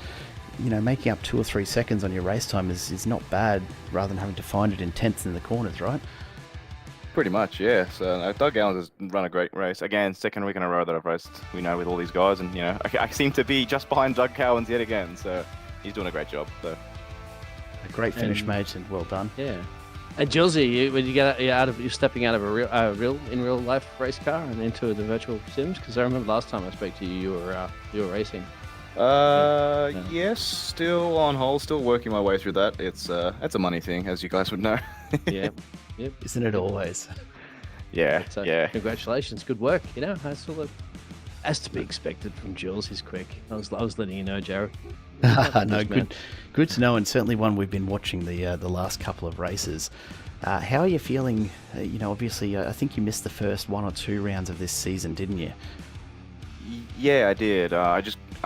you know, making up 2 or 3 seconds on your race time is not bad, rather than having to find it in tenths in the corners, right? Pretty much, yeah. So Doug Gowans has run a great race. Again, second week in a row that I've raced, we know, with all these guys. And, you know, I seem to be just behind Doug Gowans yet again. So he's doing a great job. So A great finish, mate, and well done. Yeah. And Jilsey, when you get you're stepping out of a real life race car and into the virtual sims, because I remember last time I spoke to you, you were racing. Yes, still on hold, still working my way through that. It's a money thing, as you guys would know. Yeah. Yep. Isn't it always? Yeah, So, yeah. Congratulations, good work. You know, that's all as to be expected from Jules. He's quick. I was letting you know, Jared. No, good to know, and certainly one we've been watching the last couple of races. How are you feeling? You know, obviously, I think you missed the first 1 or 2 rounds of this season, didn't you? Yeah, I did. I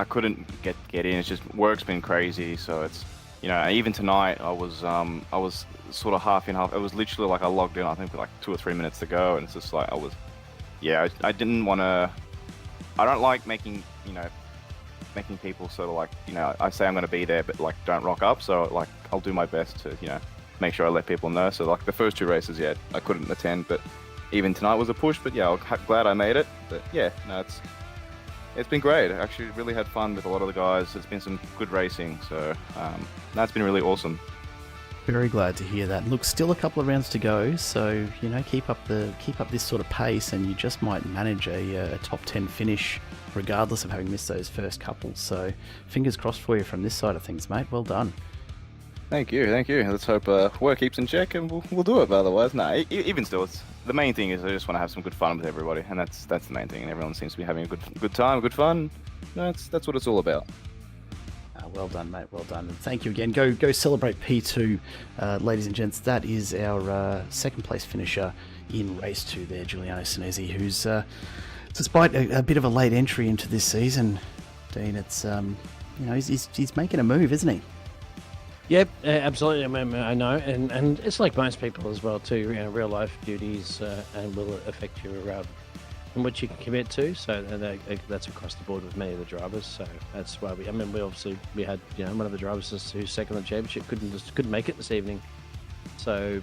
couldn't get in. It's just work's been crazy, so it's, you know, even tonight I was sort of half in half. It was literally like I logged in, I think, with like 2 or 3 minutes to go, and it's just like I didn't want to. I don't like making people sort of like, you know, I say I'm going to be there, but like don't rock up. So like I'll do my best to, you know, make sure I let people know. So like the first 2 races, yeah, I couldn't attend, but even tonight was a push. But yeah, I'm glad I made it. But yeah, no, it's been great. I actually really had fun with a lot of the guys. It's been some good racing. So that's been really awesome. Very glad to hear that. Look, still a couple of rounds to go, so, you know, keep up this sort of pace, and you just might manage a top 10 finish, regardless of having missed those first couple. So, fingers crossed for you from this side of things, mate. Well done. Thank you. Let's hope work keeps in check, and we'll do it. But otherwise, no. Even still, the main thing is I just want to have some good fun with everybody, and that's the main thing. And everyone seems to be having a good time, good fun. That's what it's all about. Well done, mate. Well done. And thank you again. Go celebrate P2, ladies and gents. That is our second place finisher in race 2 there, Giuliano Sinesi, who's, despite a bit of a late entry into this season, Dean, it's, you know, he's making a move, isn't he? Yep, absolutely. I know, and it's like most people as well too. You know, real life duties and will affect your in which you can commit to. So that's across the board with many of the drivers. So that's why we had one of the drivers who's second on the championship couldn't make it this evening. So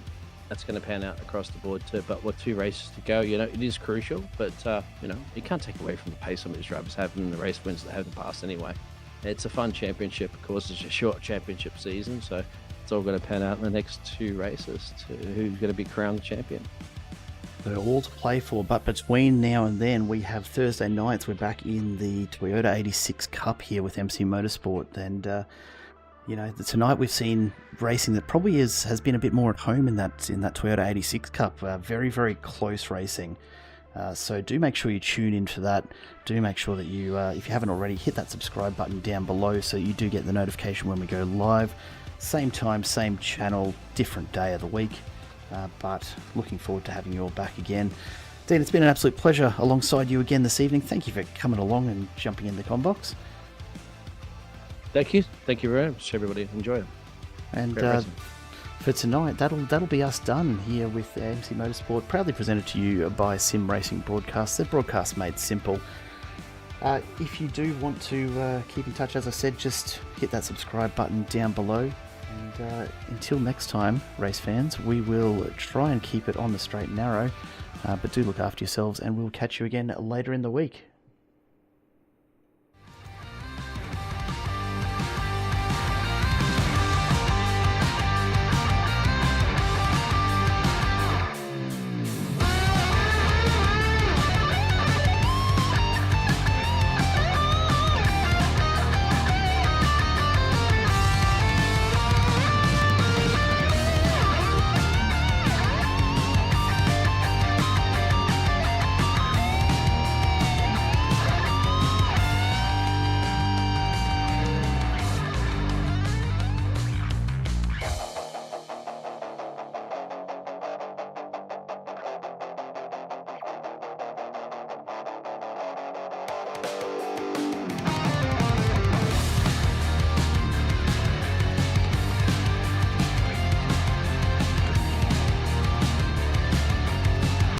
that's going to pan out across the board too. But with 2 races to go, it is crucial. But you can't take away from the pace some of these drivers have in the race wins that have in the past anyway. It's a fun championship, of course. It's a short championship season, so it's all going to pan out in the next 2 races to who's going to be crowned champion. So all to play for, but between now and then, we have Thursday nights. We're back in the Toyota 86 Cup here with MC Motorsport, and tonight we've seen racing that probably has been a bit more at home in that Toyota 86 Cup. Very, very close racing. So do make sure you tune in for that. Do make sure that you, if you haven't already, hit that subscribe button down below so you do get the notification when we go live. Same time, same channel, different day of the week. But looking forward to having you all back again. Dean, it's been an absolute pleasure alongside you again this evening. Thank you for coming along and jumping in the combox. Thank you very much, everybody. Enjoy it. And for tonight, that'll be us done here with MC Motorsport, proudly presented to you by Sim Racing Broadcast. The broadcast made simple. If you do want to keep in touch, as I said, just hit that subscribe button down below. And until next time, race fans, we will try and keep it on the straight and narrow, but do look after yourselves, and we'll catch you again later in the week.